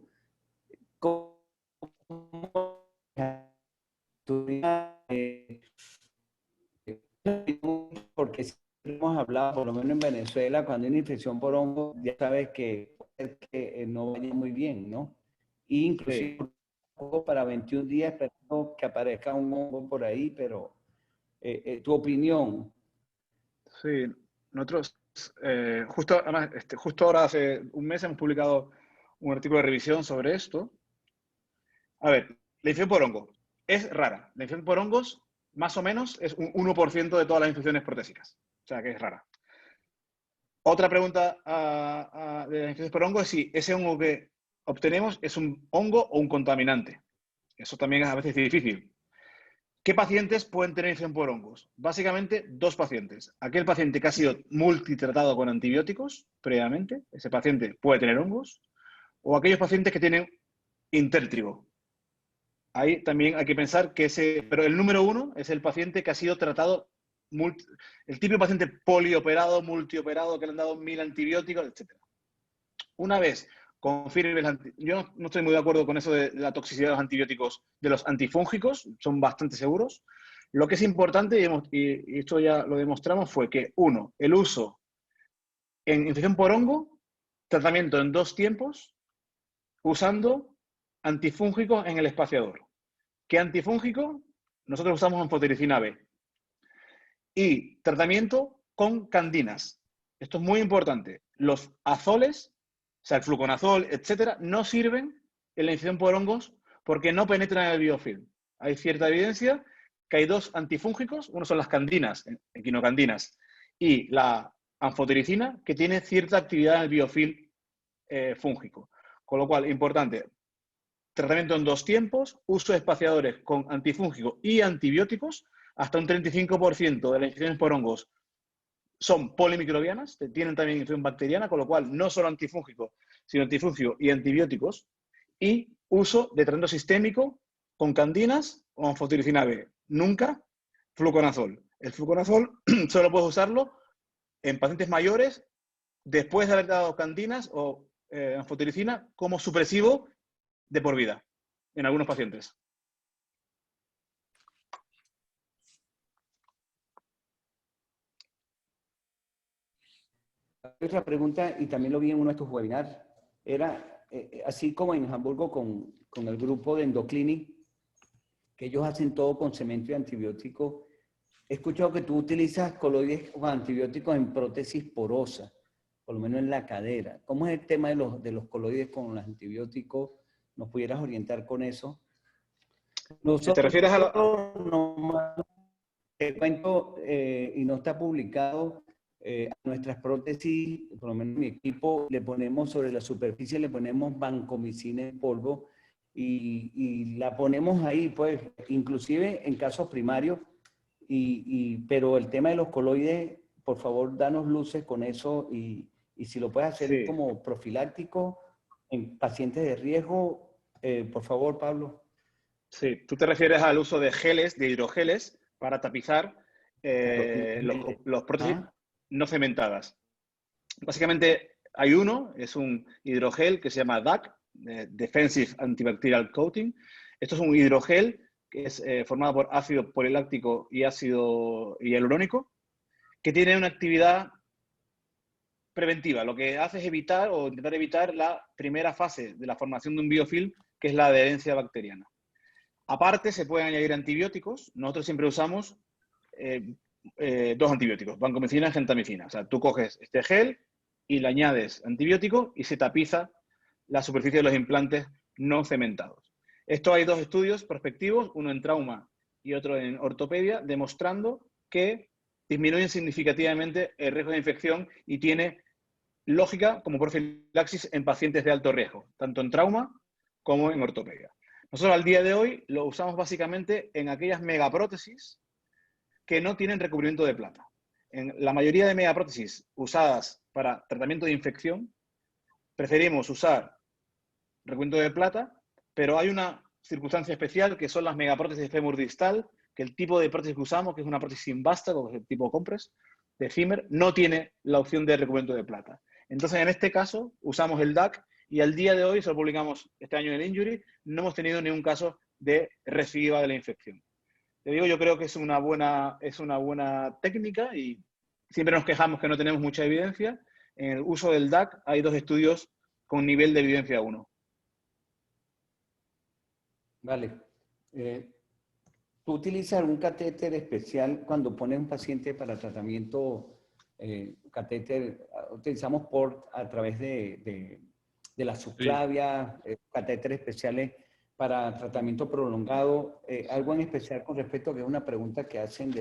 S2: Porque si hemos hablado, por lo menos en Venezuela, cuando hay una infección por hongo, ya sabes que no vaya muy bien, ¿no? Y inclusive
S3: Sí.
S2: para 21 días esperando que aparezca un hongo por ahí, pero tu opinión.
S3: Sí, nosotros justo, además, justo ahora hace un mes hemos publicado un artículo de revisión sobre esto. A ver, la infección por hongo es rara. La infección por hongos, más o menos, es un 1% de todas las infecciones protésicas. O sea, que es rara. Otra pregunta de la infección por hongo es si ese hongo que obtenemos es un hongo o un contaminante. Eso también es a veces difícil. ¿Qué pacientes pueden tener infección por hongos? Básicamente, dos pacientes. Aquel paciente que ha sido multitratado con antibióticos previamente, ese paciente puede tener hongos, o aquellos pacientes que tienen intértrigo. Ahí también hay que pensar que pero el número uno es el paciente que ha sido tratado, el típico paciente polioperado, multioperado, que le han dado 1000 antibióticos, etc. Una vez confirme, yo no estoy muy de acuerdo con eso de la toxicidad de los antibióticos, de los antifúngicos, son bastante seguros. Lo que es importante, y esto ya lo demostramos, fue que, uno, el uso en infección por hongo, tratamiento en 2 tiempos, usando antifúngicos en el espaciador. ¿Qué antifúngico? Nosotros usamos anfotericina B. Y tratamiento con candinas. Esto es muy importante. Los azoles, o sea, el fluconazol, etcétera, no sirven en la infección por hongos porque no penetran en el biofilm. Hay cierta evidencia que hay 2 antifúngicos, uno son las candinas, equinocandinas, y la anfotericina, que tiene cierta actividad en el biofilm fúngico. Con lo cual, importante, tratamiento en 2 tiempos, uso de espaciadores con antifúngicos y antibióticos. Hasta un 35% de las infecciones por hongos son polimicrobianas, tienen también infección bacteriana, con lo cual no solo antifúngicos, sino antifúngicos y antibióticos. Y uso de tratamiento sistémico con candinas o anfotericina B. Nunca fluconazol. El fluconazol solo puedes usarlo en pacientes mayores después de haber dado candinas o anfotericina como supresivo de por vida en algunos pacientes.
S2: Otra pregunta, y también lo vi en uno de tus webinars, era así como en Hamburgo con el grupo de Endoclinic, que ellos hacen todo con cemento y antibiótico. He escuchado que tú utilizas coloides con antibióticos en prótesis porosa, por lo menos en la cadera. ¿Cómo es el tema de los coloides con los antibióticos? ¿Nos pudieras orientar con eso?
S3: ¿Te refieres a
S2: te cuento, y no está publicado, a nuestras prótesis, por lo menos mi equipo, le ponemos sobre la superficie, le ponemos vancomicina en polvo y la ponemos ahí, pues, inclusive en casos primarios, pero el tema de los coloides, por favor, danos luces con eso y si lo puedes hacer
S3: Sí.
S2: como profiláctico en pacientes de riesgo, por favor, Pablo.
S3: Sí, tú te refieres al uso de geles, de hidrogeles, para tapizar los prótesis no cementadas. Básicamente hay uno, es un hidrogel que se llama DAC, Defensive Antibacterial Coating. Esto es un hidrogel que es formado por ácido poliláctico y ácido hialurónico, que tiene una actividad preventiva. Lo que hace es evitar o intentar evitar la primera fase de la formación de un biofilm, que es la adherencia bacteriana. Aparte, se pueden añadir antibióticos. Nosotros siempre usamos 2 antibióticos, vancomicina y gentamicina. O sea, tú coges este gel y le añades antibiótico y se tapiza la superficie de los implantes no cementados. Esto hay 2 estudios prospectivos, uno en trauma y otro en ortopedia, demostrando que disminuyen significativamente el riesgo de infección y tiene lógica como profilaxis en pacientes de alto riesgo, tanto en trauma como en ortopedia. Nosotros al día de hoy lo usamos básicamente en aquellas megaprótesis que no tienen recubrimiento de plata. En la mayoría de megaprótesis usadas para tratamiento de infección, preferimos usar recubrimiento de plata, pero hay una circunstancia especial que son las megaprótesis fémur distal, que el tipo de prótesis que usamos, que es una prótesis sin vástago, que es el tipo Compress, de Zimmer, no tiene la opción de recubrimiento de plata. Entonces, en este caso, usamos el DAC y al día de hoy, se lo publicamos este año en el Injury, no hemos tenido ningún caso de recidiva de la infección. Te digo, yo creo que es una buena técnica y siempre nos quejamos que no tenemos mucha evidencia. En el uso del DAC hay 2 estudios con nivel de evidencia 1.
S2: Vale. ¿Tú utilizas algún catéter especial cuando pones un paciente para tratamiento? Catéter, utilizamos a través de la subclavia, catéteres especiales para tratamiento prolongado. ¿Algo en especial con respecto a que es una pregunta que hacen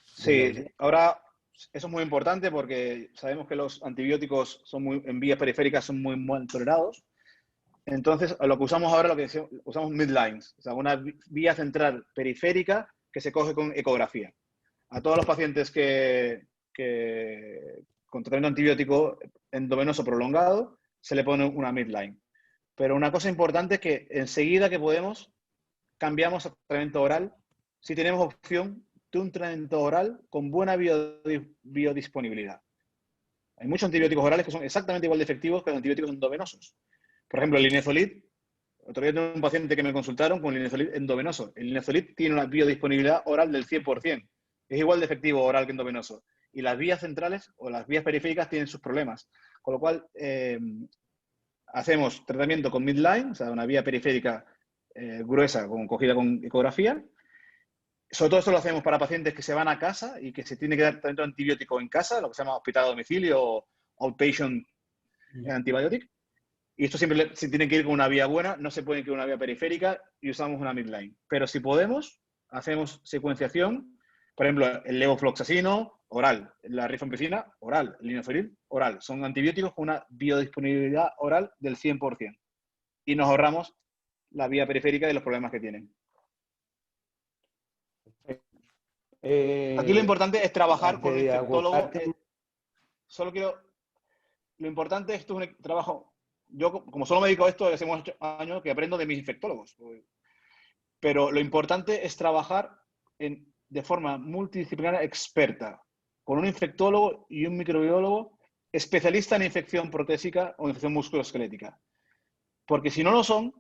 S3: Sí, ahora eso es muy importante porque sabemos que los antibióticos en vías periféricas son muy mal tolerados. Entonces, lo que usamos ahora, usamos midlines, o sea, una vía central periférica que se coge con ecografía. A todos los pacientes con tratamiento antibiótico endovenoso prolongado se le pone una midline. Pero una cosa importante es que enseguida que podemos cambiamos a tratamiento oral si tenemos opción de un tratamiento oral con buena biodisponibilidad. Hay muchos antibióticos orales que son exactamente igual de efectivos que los antibióticos endovenosos. Por ejemplo, el linezolid. Otro día tengo un paciente que me consultaron con linezolid endovenoso. El linezolid tiene una biodisponibilidad oral del 100%. Es igual de efectivo oral que endovenoso. Y las vías centrales o las vías periféricas tienen sus problemas. Con lo cual, hacemos tratamiento con midline, o sea, una vía periférica gruesa cogida con ecografía. Sobre todo esto lo hacemos para pacientes que se van a casa y que se tiene que dar tratamiento antibiótico en casa, lo que se llama hospital a domicilio o outpatient antibiotic. Y esto siempre se tiene que ir con una vía buena, no se puede ir con una vía periférica y usamos una midline. Pero si podemos, hacemos secuenciación, por ejemplo, el levofloxacino, oral, la rifampicina, oral, el linezolid, oral. Son antibióticos con una biodisponibilidad oral del 100%. Y nos ahorramos la vía periférica y los problemas que tienen. Aquí lo importante es trabajar con un infectólogo. Lo importante es que esto es un trabajo. Yo, como solo me dedico a esto, hace muchos años que aprendo de mis infectólogos. Pero lo importante es trabajar de forma multidisciplinaria experta, con un infectólogo y un microbiólogo especialista en infección protésica o infección musculoesquelética. Porque si no lo son,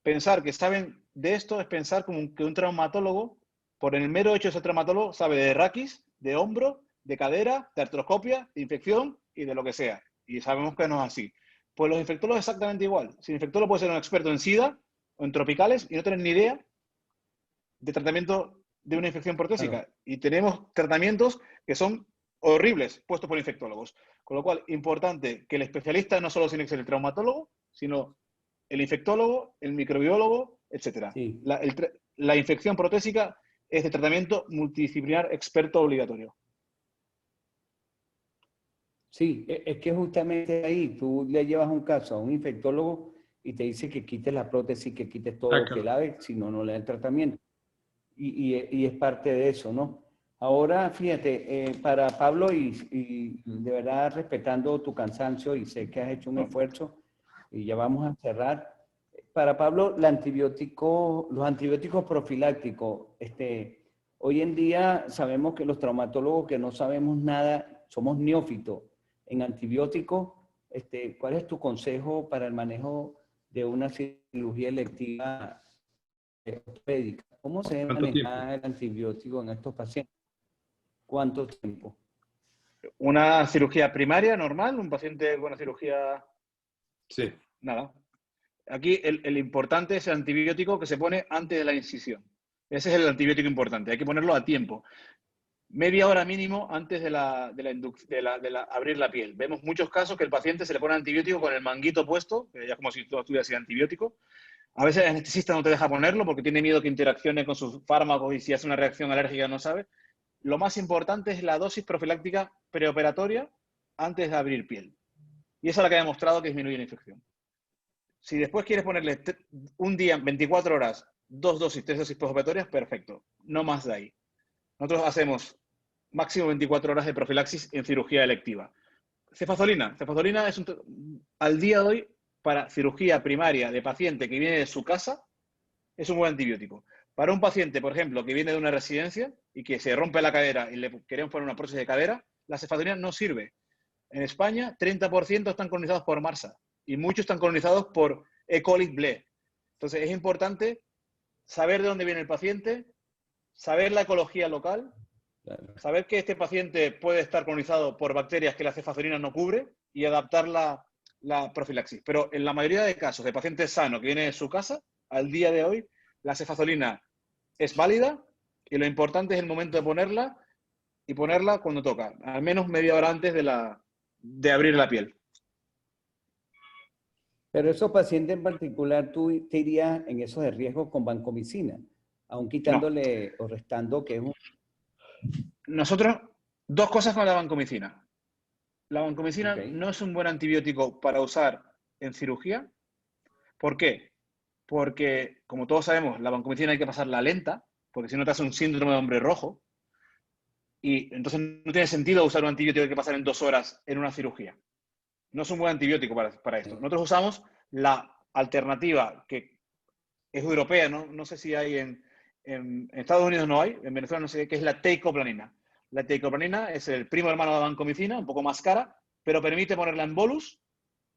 S3: pensar que saben de esto es pensar como que un traumatólogo, por el mero hecho de ser traumatólogo, sabe de raquis, de hombro, de cadera, de artroscopia, de infección y de lo que sea. Y sabemos que no es así. Pues los infectólogos es exactamente igual. Si el infectólogo puede ser un experto en SIDA o en tropicales y no tener ni idea de tratamiento de una infección protésica. Claro. Y tenemos tratamientos que son horribles puestos por infectólogos. Con lo cual, importante que el especialista no solo tiene que ser el traumatólogo, sino el infectólogo, el microbiólogo, etc. Sí. La infección protésica es de tratamiento multidisciplinar experto obligatorio.
S2: Sí, es que justamente ahí tú le llevas un caso a un infectólogo y te dice que quites la prótesis, que quites todo, que lave, si no, no le da el tratamiento. Y es parte de eso, ¿no? Ahora, fíjate, para Pablo, y de verdad respetando tu cansancio y sé que has hecho un esfuerzo y ya vamos a cerrar, para Pablo, los antibióticos profilácticos, hoy en día sabemos que los traumatólogos que no sabemos nada, somos neófitos en antibióticos. ¿Cuál es tu consejo para el manejo de una cirugía electiva ortopédica? ¿Cómo se debe
S4: ¿Cuánto tiempo?
S2: manejar el antibiótico en estos pacientes? ¿Cuánto tiempo?
S3: Una cirugía primaria normal, un paciente con una cirugía,
S4: Sí.
S3: nada. Aquí el importante es el antibiótico que se pone antes de la incisión. Ese es el antibiótico importante, hay que ponerlo a tiempo. Media hora mínimo antes de abrir la piel. Vemos muchos casos que el paciente se le pone antibiótico con el manguito puesto, que ya es como si tú estuvieras sin antibiótico. A veces el anestesista no te deja ponerlo porque tiene miedo que interaccione con sus fármacos y si hace una reacción alérgica no sabe. Lo más importante es la dosis profiláctica preoperatoria antes de abrir piel. Y esa es la que ha demostrado que disminuye la infección. Si después quieres ponerle un día, 24 horas, 2 dosis, 3 dosis postoperatorias, perfecto. No más de ahí. Nosotros hacemos máximo 24 horas de profilaxis en cirugía electiva. Cefazolina. Cefazolina es al día de hoy, para cirugía primaria de paciente que viene de su casa, es un buen antibiótico. Para un paciente, por ejemplo, que viene de una residencia y que se rompe la cadera y le queremos poner una prótesis de cadera, la cefazolina no sirve. En España, 30% están colonizados por MRSA y muchos están colonizados por E. coli BLE. Entonces, es importante saber de dónde viene el paciente, saber la ecología local, saber que este paciente puede estar colonizado por bacterias que la cefazolina no cubre y adaptar la profilaxis. Pero en la mayoría de casos de pacientes sanos que vienen de su casa, al día de hoy, la cefazolina es válida y lo importante es el momento de ponerla y ponerla cuando toca, al menos media hora antes de abrir la piel.
S2: Pero esos pacientes en particular, tú te irías en esos de riesgo con vancomicina, aún quitándole o restando que es un...
S3: Nosotros, dos cosas con la vancomicina. La vancomicina no es un buen antibiótico para usar en cirugía. ¿Por qué? Porque, como todos sabemos, la vancomicina hay que pasarla lenta, porque si no te hace un síndrome de hombre rojo. Y entonces no tiene sentido usar un antibiótico que hay que pasar en 2 horas en una cirugía. No es un buen antibiótico para esto. Nosotros usamos la alternativa que es europea, no sé si hay en Estados Unidos, no hay, en Venezuela no sé qué, es la teicoplanina. La teicoplanina es el primo hermano de la vancomicina, un poco más cara, pero permite ponerla en bolus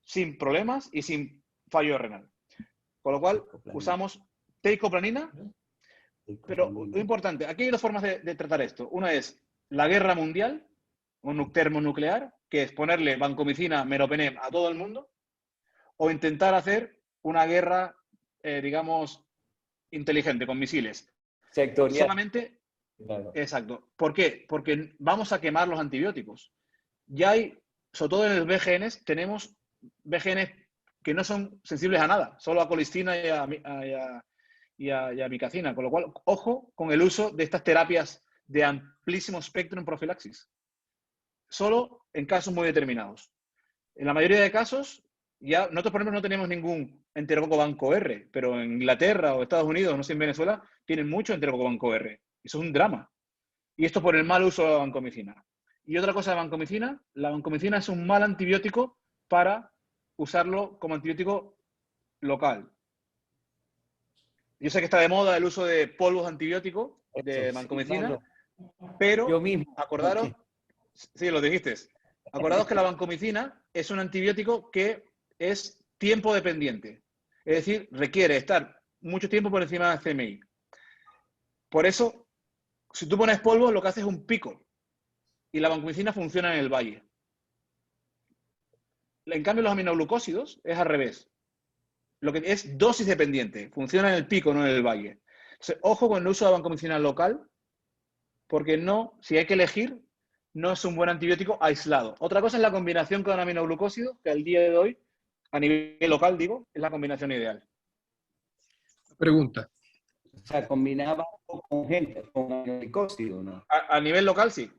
S3: sin problemas y sin fallo renal. Con lo cual, usamos teicoplanina, pero lo importante, aquí hay dos formas de tratar esto. Una es la guerra mundial, un termonuclear, que es ponerle vancomicina, meropenem a todo el mundo, o intentar hacer una guerra, digamos, inteligente, con misiles.
S2: Sectorial.
S3: Solamente,
S2: Claro.
S3: exacto. ¿Por qué? Porque vamos a quemar los antibióticos. Ya hay, sobre todo en el BGNs, tenemos BGNs que no son sensibles a nada, solo a colistina y a micacina. Con lo cual, ojo con el uso de estas terapias de amplísimo espectro en profilaxis. Solo en casos muy determinados. En la mayoría de casos, ya nosotros, por ejemplo, no tenemos ningún enterococo banco R, pero en Inglaterra o Estados Unidos, no sé, en Venezuela, tienen mucho enterococo banco R. Eso es un drama. Y esto por el mal uso de la vancomicina. Y otra cosa de vancomicina, la vancomicina es un mal antibiótico para usarlo como antibiótico local. Yo sé que está de moda el uso de polvos antibióticos de vancomicina, pero
S2: yo mismo,
S3: acordaros, sí, lo dijiste, acordaos que la vancomicina es un antibiótico que es tiempo dependiente. Es decir, requiere estar mucho tiempo por encima del CMI. Por eso, si tú pones polvo, lo que hace es un pico. Y la vancomicina funciona en el valle. En cambio, los aminoglucósidos es al revés. Lo que es dosis dependiente. Funciona en el pico, no en el valle. Entonces, ojo con el uso de la vancomicina local, porque no, si hay que elegir, no es un buen antibiótico aislado. Otra cosa es la combinación con aminoglucósidos, que al día de hoy, a nivel local, digo, es la combinación ideal.
S4: Pregunta.
S2: O sea, combinaba con gente, con aminoglucósidos, ¿no?
S3: A nivel local, sí.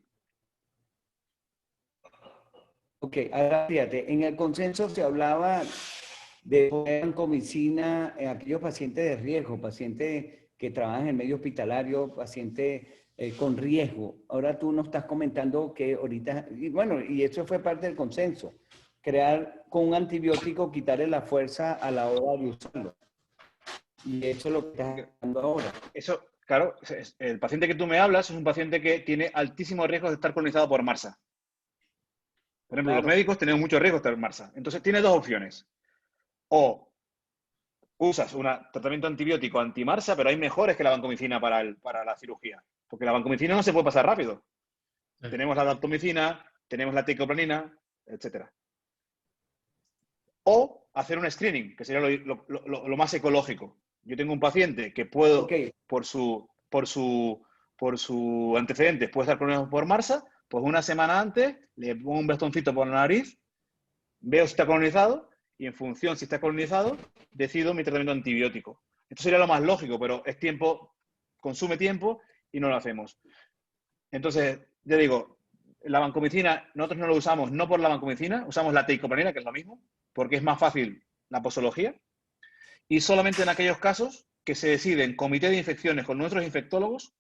S2: Ok, ahora fíjate, en el consenso se hablaba de poner vancomicina en aquellos pacientes de riesgo, pacientes que trabajan en el medio hospitalario, pacientes con riesgo. Ahora tú nos estás comentando que ahorita, y bueno, y eso fue parte del consenso, crear con un antibiótico, quitarle la fuerza a la hora de usarlo. Y eso es lo que estás hablando ahora.
S3: Eso, claro, el paciente que tú me hablas es un paciente que tiene altísimo riesgo de estar colonizado por MRSA. Por ejemplo,
S2: Claro.
S3: los médicos tenemos mucho riesgo de estar en MRSA. Entonces, tiene dos opciones. O usas un tratamiento antibiótico anti-MRSA, pero hay mejores que la vancomicina para la cirugía. Porque la vancomicina no se puede pasar rápido. Tenemos la daptomicina, tenemos la teicoplanina, etc. O hacer un screening, que sería lo más ecológico. Yo tengo un paciente que puedo,
S2: Ok.
S3: por su antecedentes, puede estar colonizado por MRSA, pues una semana antes le pongo un bastoncito por la nariz, veo si está colonizado y en función si está colonizado, decido mi tratamiento antibiótico. Esto sería lo más lógico, pero es tiempo, consume tiempo y no lo hacemos. Entonces, ya digo, la vancomicina, nosotros no lo usamos no por la vancomicina, usamos la teicoplanina, que es lo mismo, porque es más fácil la posología, y solamente en aquellos casos que se decide en comité de infecciones con nuestros infectólogos.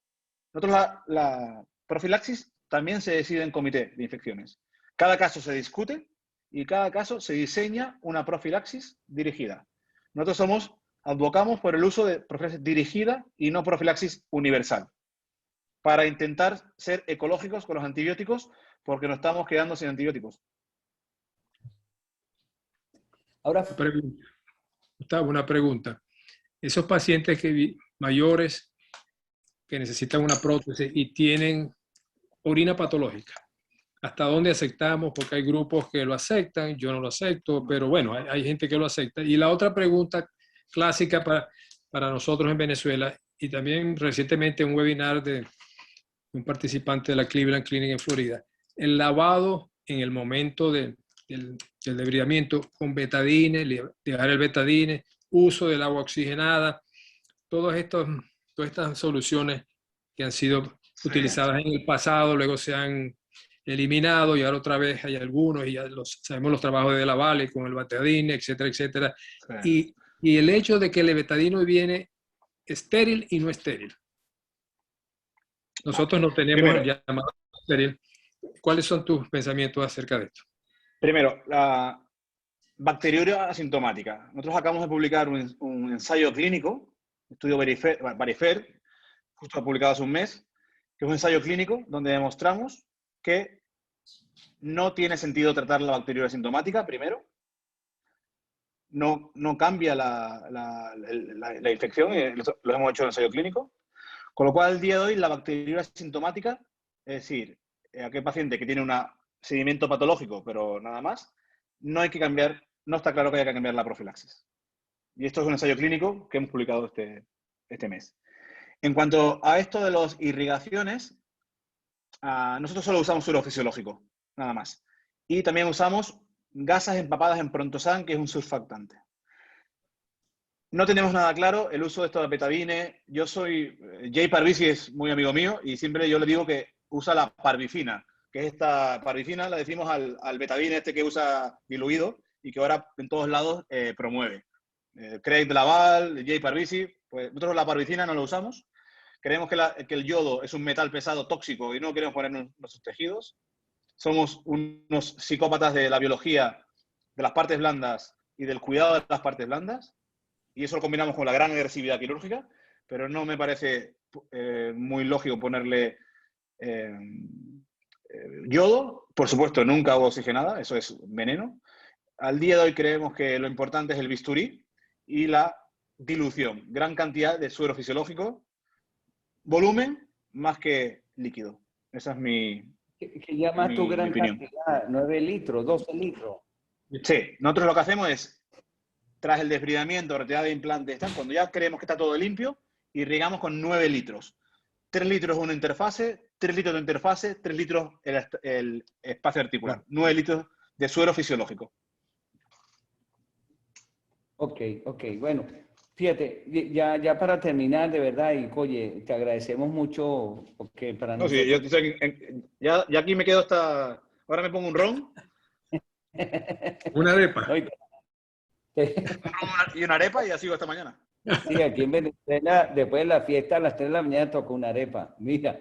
S3: Nosotros la profilaxis también se decide en comité de infecciones. Cada caso se discute y cada caso se diseña una profilaxis dirigida. Nosotros advocamos por el uso de profilaxis dirigida y no profilaxis universal, para intentar ser ecológicos con los antibióticos, porque nos estamos quedando sin antibióticos.
S2: Ahora,
S4: Gustavo, una pregunta. Esos pacientes mayores que necesitan una prótesis y tienen orina patológica, ¿hasta dónde aceptamos? Porque hay grupos que lo aceptan, yo no lo acepto, pero bueno, hay gente que lo acepta. Y la otra pregunta clásica para nosotros en Venezuela, y también recientemente un webinar de un participante de la Cleveland Clinic en Florida, el lavado en el momento del debridamiento con betadine, dejar el betadine, uso del agua oxigenada, todas estas soluciones que han sido utilizadas en el pasado, luego se han eliminado y ahora otra vez hay algunos y ya sabemos los trabajos de la Vale con el betadine, etcétera, etcétera.
S3: Sí.
S4: Y el hecho de que el betadine viene estéril y no estéril. Nosotros no tenemos el llamado estéril. ¿Cuáles son tus pensamientos acerca de esto?
S3: Primero, la bacteriuria asintomática. Nosotros acabamos de publicar un ensayo clínico, estudio Varifer, justo publicado hace un mes, que es un ensayo clínico donde demostramos que no tiene sentido tratar la bacteriuria asintomática, primero. No cambia la infección, lo hemos hecho en ensayo clínico. Con lo cual, al día de hoy, la bacteriuria asintomática, es decir, aquel paciente que tiene un seguimiento patológico, pero nada más, no hay que cambiar, no está claro que haya que cambiar la profilaxis. Y esto es un ensayo clínico que hemos publicado este mes. En cuanto a esto de las irrigaciones, nosotros solo usamos suero fisiológico, nada más. Y también usamos gasas empapadas en Prontosan, que es un surfactante. No tenemos nada claro el uso de esto de betadine. Jay Parvizi es muy amigo mío y siempre yo le digo que usa la parvifina, que es esta parvifina, la decimos al betadine este que usa diluido y que ahora en todos lados promueve. Craig Laval, Jay Parvizi, pues nosotros la parvifina no la usamos. Creemos que el yodo es un metal pesado tóxico y no queremos poner en nuestros tejidos. Somos unos psicópatas de la biología, de las partes blandas y del cuidado de las partes blandas. Y eso lo combinamos con la gran agresividad quirúrgica, pero no me parece muy lógico ponerle yodo. Por supuesto, nunca agua oxigenada, eso es veneno. Al día de hoy creemos que lo importante es el bisturí y la dilución. Gran cantidad de suero fisiológico, volumen más que líquido. Esa es mi
S2: ¿Qué llamas tu gran
S3: opinión.
S2: cantidad? 9 litros, 12 litros.
S3: Sí, nosotros lo que hacemos es, tras el desbridamiento, retirada de implantes, cuando ya creemos que está todo limpio, irrigamos con 9 litros. 3 litros una interfase, 3 litros de interfase, 3 litros el espacio articular. 9 litros de suero fisiológico.
S2: Ok. Bueno, fíjate, ya para terminar, de verdad, y oye, te agradecemos mucho porque para
S3: No,
S2: nosotros...
S3: sí, ya aquí me quedo hasta... Ahora me pongo un ron.
S4: Una arepa.
S2: No,
S3: Y una arepa y ya sigo hasta mañana.
S2: sí, aquí en Venezuela, después de la fiesta, a las 3 de la mañana toca una arepa. Mira,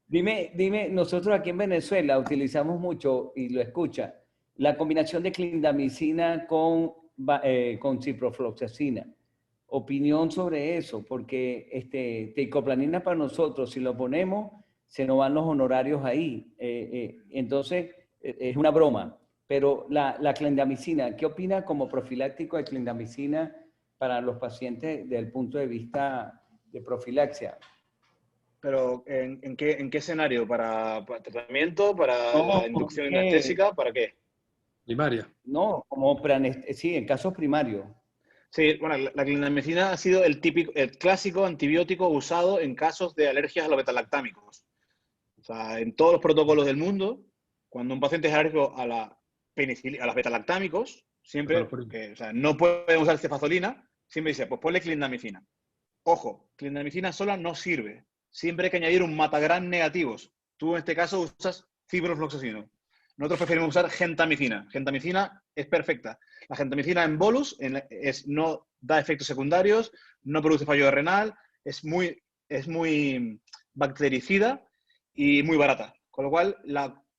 S2: dime, nosotros aquí en Venezuela utilizamos mucho, y lo escucha, la combinación de clindamicina con ciprofloxacina. opinión sobre eso, porque teicoplanina para nosotros, si lo ponemos, se nos van los honorarios ahí. Entonces, es una broma. Pero la clindamicina, ¿qué opina como profiláctico de clindamicina para los pacientes desde el punto de vista de profilaxia?
S3: Pero, ¿en qué escenario? ¿Para tratamiento? ¿Para
S2: No,
S3: la inducción anestésica? ¿Para qué?
S4: Primaria.
S2: no, sí, en casos primarios.
S3: Sí, bueno, la clindamicina ha sido el clásico antibiótico usado en casos de alergias a los betalactámicos. O sea, en todos los protocolos del mundo, cuando un paciente es alérgico a la penicilina, a los betalactámicos, siempre, o sea, no pueden usar cefazolina, siempre dice, pues ponle clindamicina. Ojo, clindamicina sola no sirve. Siempre hay que añadir un matagram negativos. Tú en este caso usas ciprofloxacino. Nosotros preferimos usar gentamicina. Gentamicina es perfecta. La gentamicina en bolus no da efectos secundarios, no produce fallo renal, es muy bactericida y muy barata. Con lo cual,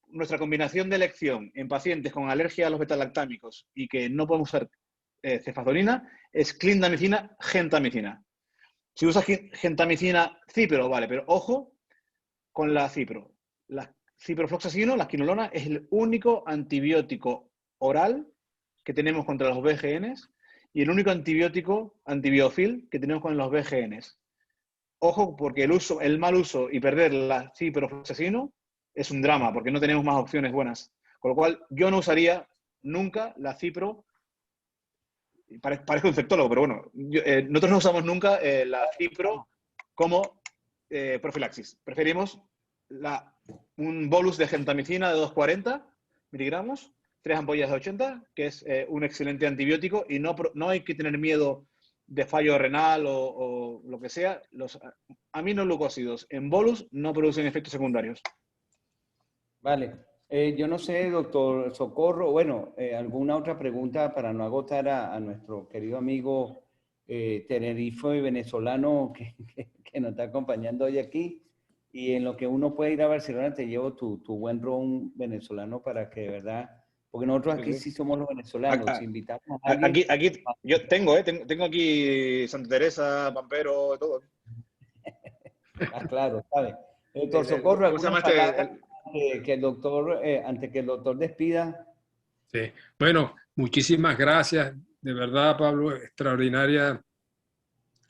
S3: nuestra combinación de elección en pacientes con alergia a los betalactámicos y que no podemos usar cefazolina es clindamicina, gentamicina. Si usas gentamicina, cipro, vale, pero ojo con la cipro. La ciprofloxacino, la quinolona, es el único antibiótico oral que tenemos contra los BGNs y el único antibiótico antibiofil que tenemos con los BGNs. Ojo, porque el mal uso y perder la ciprofloxacino es un drama, porque no tenemos más opciones buenas. Con lo cual, yo no usaría nunca la cipro. Parezco infectólogo, pero bueno, nosotros no usamos nunca la cipro como profilaxis. Preferimos un bolus de gentamicina de 240 miligramos, 3 ampollas de 80, que es un excelente antibiótico y no hay que tener miedo de fallo renal o lo que sea. Los aminoglucósidos en bolus no producen efectos secundarios.
S2: Vale. Yo no sé, doctor Socorro, bueno, alguna otra pregunta para no agotar a nuestro querido amigo tenerife y venezolano que nos está acompañando hoy aquí. Y en lo que uno puede ir a Barcelona, te llevo tu buen ron venezolano para que de verdad, porque nosotros aquí sí somos los venezolanos, si invitamos a alguien.
S3: Aquí yo tengo aquí Santa Teresa, Pampero, todo.
S2: Claro, ¿sabes? Doctor Socorro,
S3: ¿Cómo se llama
S2: algunas palabras antes que el doctor despida.
S4: Sí. Bueno, muchísimas gracias. De verdad, Pablo, extraordinaria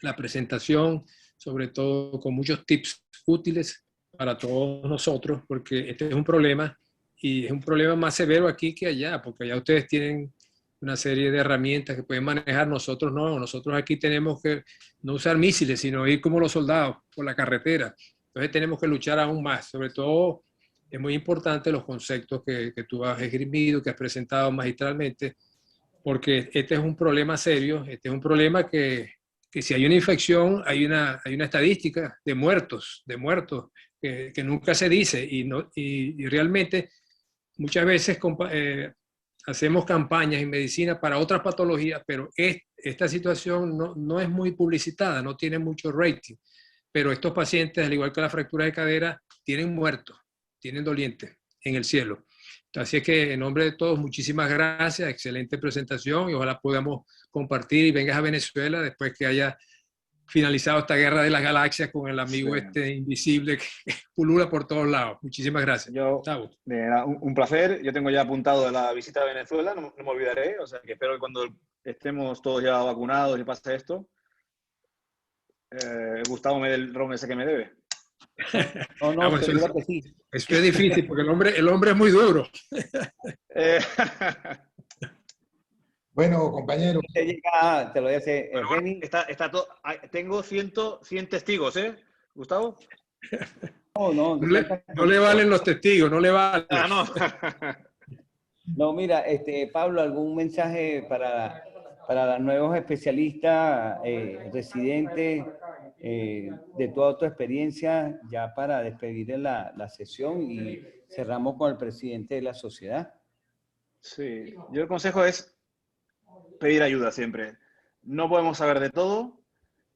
S4: la presentación, sobre todo con muchos tips útiles para todos nosotros, porque este es un problema y es un problema más severo aquí que allá, porque allá ustedes tienen una serie de herramientas que pueden manejar, nosotros no. Nosotros aquí tenemos que no usar misiles, sino ir como los soldados por la carretera. Entonces tenemos que luchar aún más. Sobre todo es muy importante los conceptos que tú has esgrimido, que has presentado magistralmente, porque este es un problema serio, este es un problema que si hay una infección, hay una estadística de muertos que nunca se dice y realmente muchas veces hacemos campañas en medicina para otras patologías, pero esta situación no es muy publicitada, no tiene mucho rating, pero estos pacientes, al igual que la fractura de cadera, tienen muertos, tienen dolientes en el cielo. Así es que en nombre de todos, muchísimas gracias, excelente presentación y ojalá podamos compartir y vengas a Venezuela después que haya finalizado esta guerra de las galaxias con el amigo invisible que pulula por todos lados. Muchísimas gracias.
S3: Un placer. Yo tengo ya apuntado la visita a Venezuela, no me olvidaré. O sea, que espero que cuando estemos todos ya vacunados y pase esto, Gustavo me dé el ron ese que me debe.
S2: No, seguro que sí.
S4: Eso es difícil porque el hombre es muy duro.
S1: Bueno, compañero.
S2: Te lo voy a hacer.
S3: Bueno, está todo, tengo 100 testigos, ¿eh, Gustavo?
S2: No
S4: le valen los testigos, no le valen.
S3: No.
S2: No, mira, Pablo, ¿algún mensaje para los nuevos especialistas, residentes, de toda tu experiencia, ya para despedir la sesión y cerramos con el presidente de la sociedad?
S3: Sí, yo el consejo es pedir ayuda siempre. No podemos saber de todo.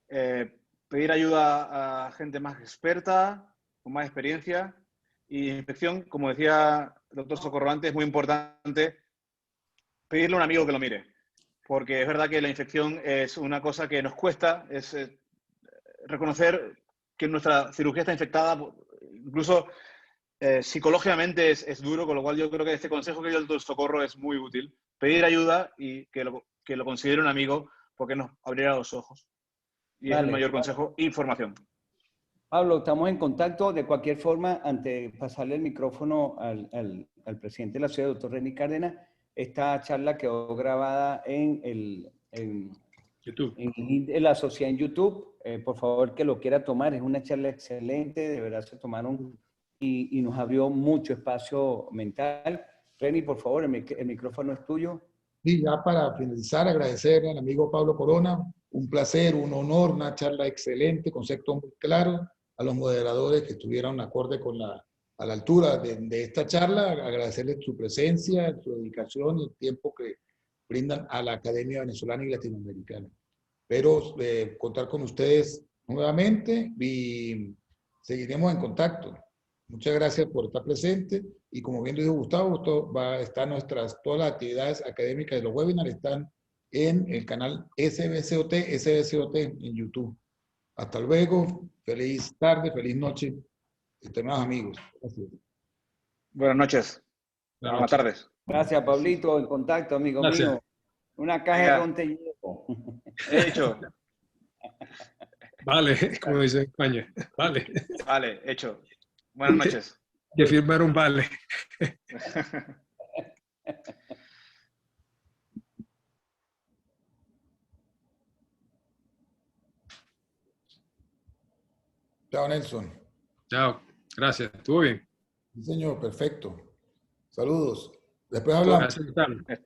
S3: Pedir ayuda a gente más experta, con más experiencia. Y infección, como decía el doctor Socorro antes, es muy importante pedirle a un amigo que lo mire. porque es verdad que la infección es una cosa que nos cuesta, es reconocer que nuestra cirugía está infectada, incluso psicológicamente es duro, con lo cual yo creo que este consejo que dio el doctor Socorro es muy útil. Pedir ayuda y que lo considere un amigo, porque nos abrirá los ojos. Y es el
S2: Vale.
S3: mayor consejo, información.
S2: Pablo, estamos en contacto. De cualquier forma, antes de pasarle el micrófono al presidente de la ciudad, doctor René Cárdenas, esta charla quedó grabada en
S4: YouTube.
S2: en la sociedad en YouTube. Por favor, que lo quiera tomar. Es una charla excelente. De verdad se tomaron y nos abrió mucho espacio mental. René, por favor, el micrófono es tuyo.
S1: Y ya para finalizar, agradecer al amigo Pablo Corona, un placer, un honor, una charla excelente, conceptos muy claros, a los moderadores que estuvieron acorde con a la altura de esta charla, agradecerles su presencia, su dedicación y el tiempo que brindan a la Academia Venezolana y Latinoamericana. Espero contar con ustedes nuevamente y seguiremos en contacto. Muchas gracias por estar presente y como bien dijo Gustavo, todas las actividades académicas de los webinars están en el canal SBCOT en YouTube. Hasta luego, feliz tarde, feliz noche, estimados amigos. Gracias.
S3: Buenas noches. Buenas tardes.
S2: Gracias, Pablito, en contacto, amigo mío. Una caja de ron te llevo.
S3: He hecho.
S4: Vale, como dice en España. Vale.
S3: Vale, hecho. Buenas noches.
S4: Que firmar un vale.
S1: Chao, Nelson.
S4: Chao. Gracias. ¿Estuvo bien?
S1: Sí, señor, perfecto. Saludos. Después hablamos.
S4: Gracias.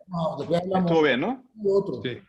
S1: No, después hablamos.
S3: Estuvo bien, ¿no?
S1: Otro.
S4: Sí.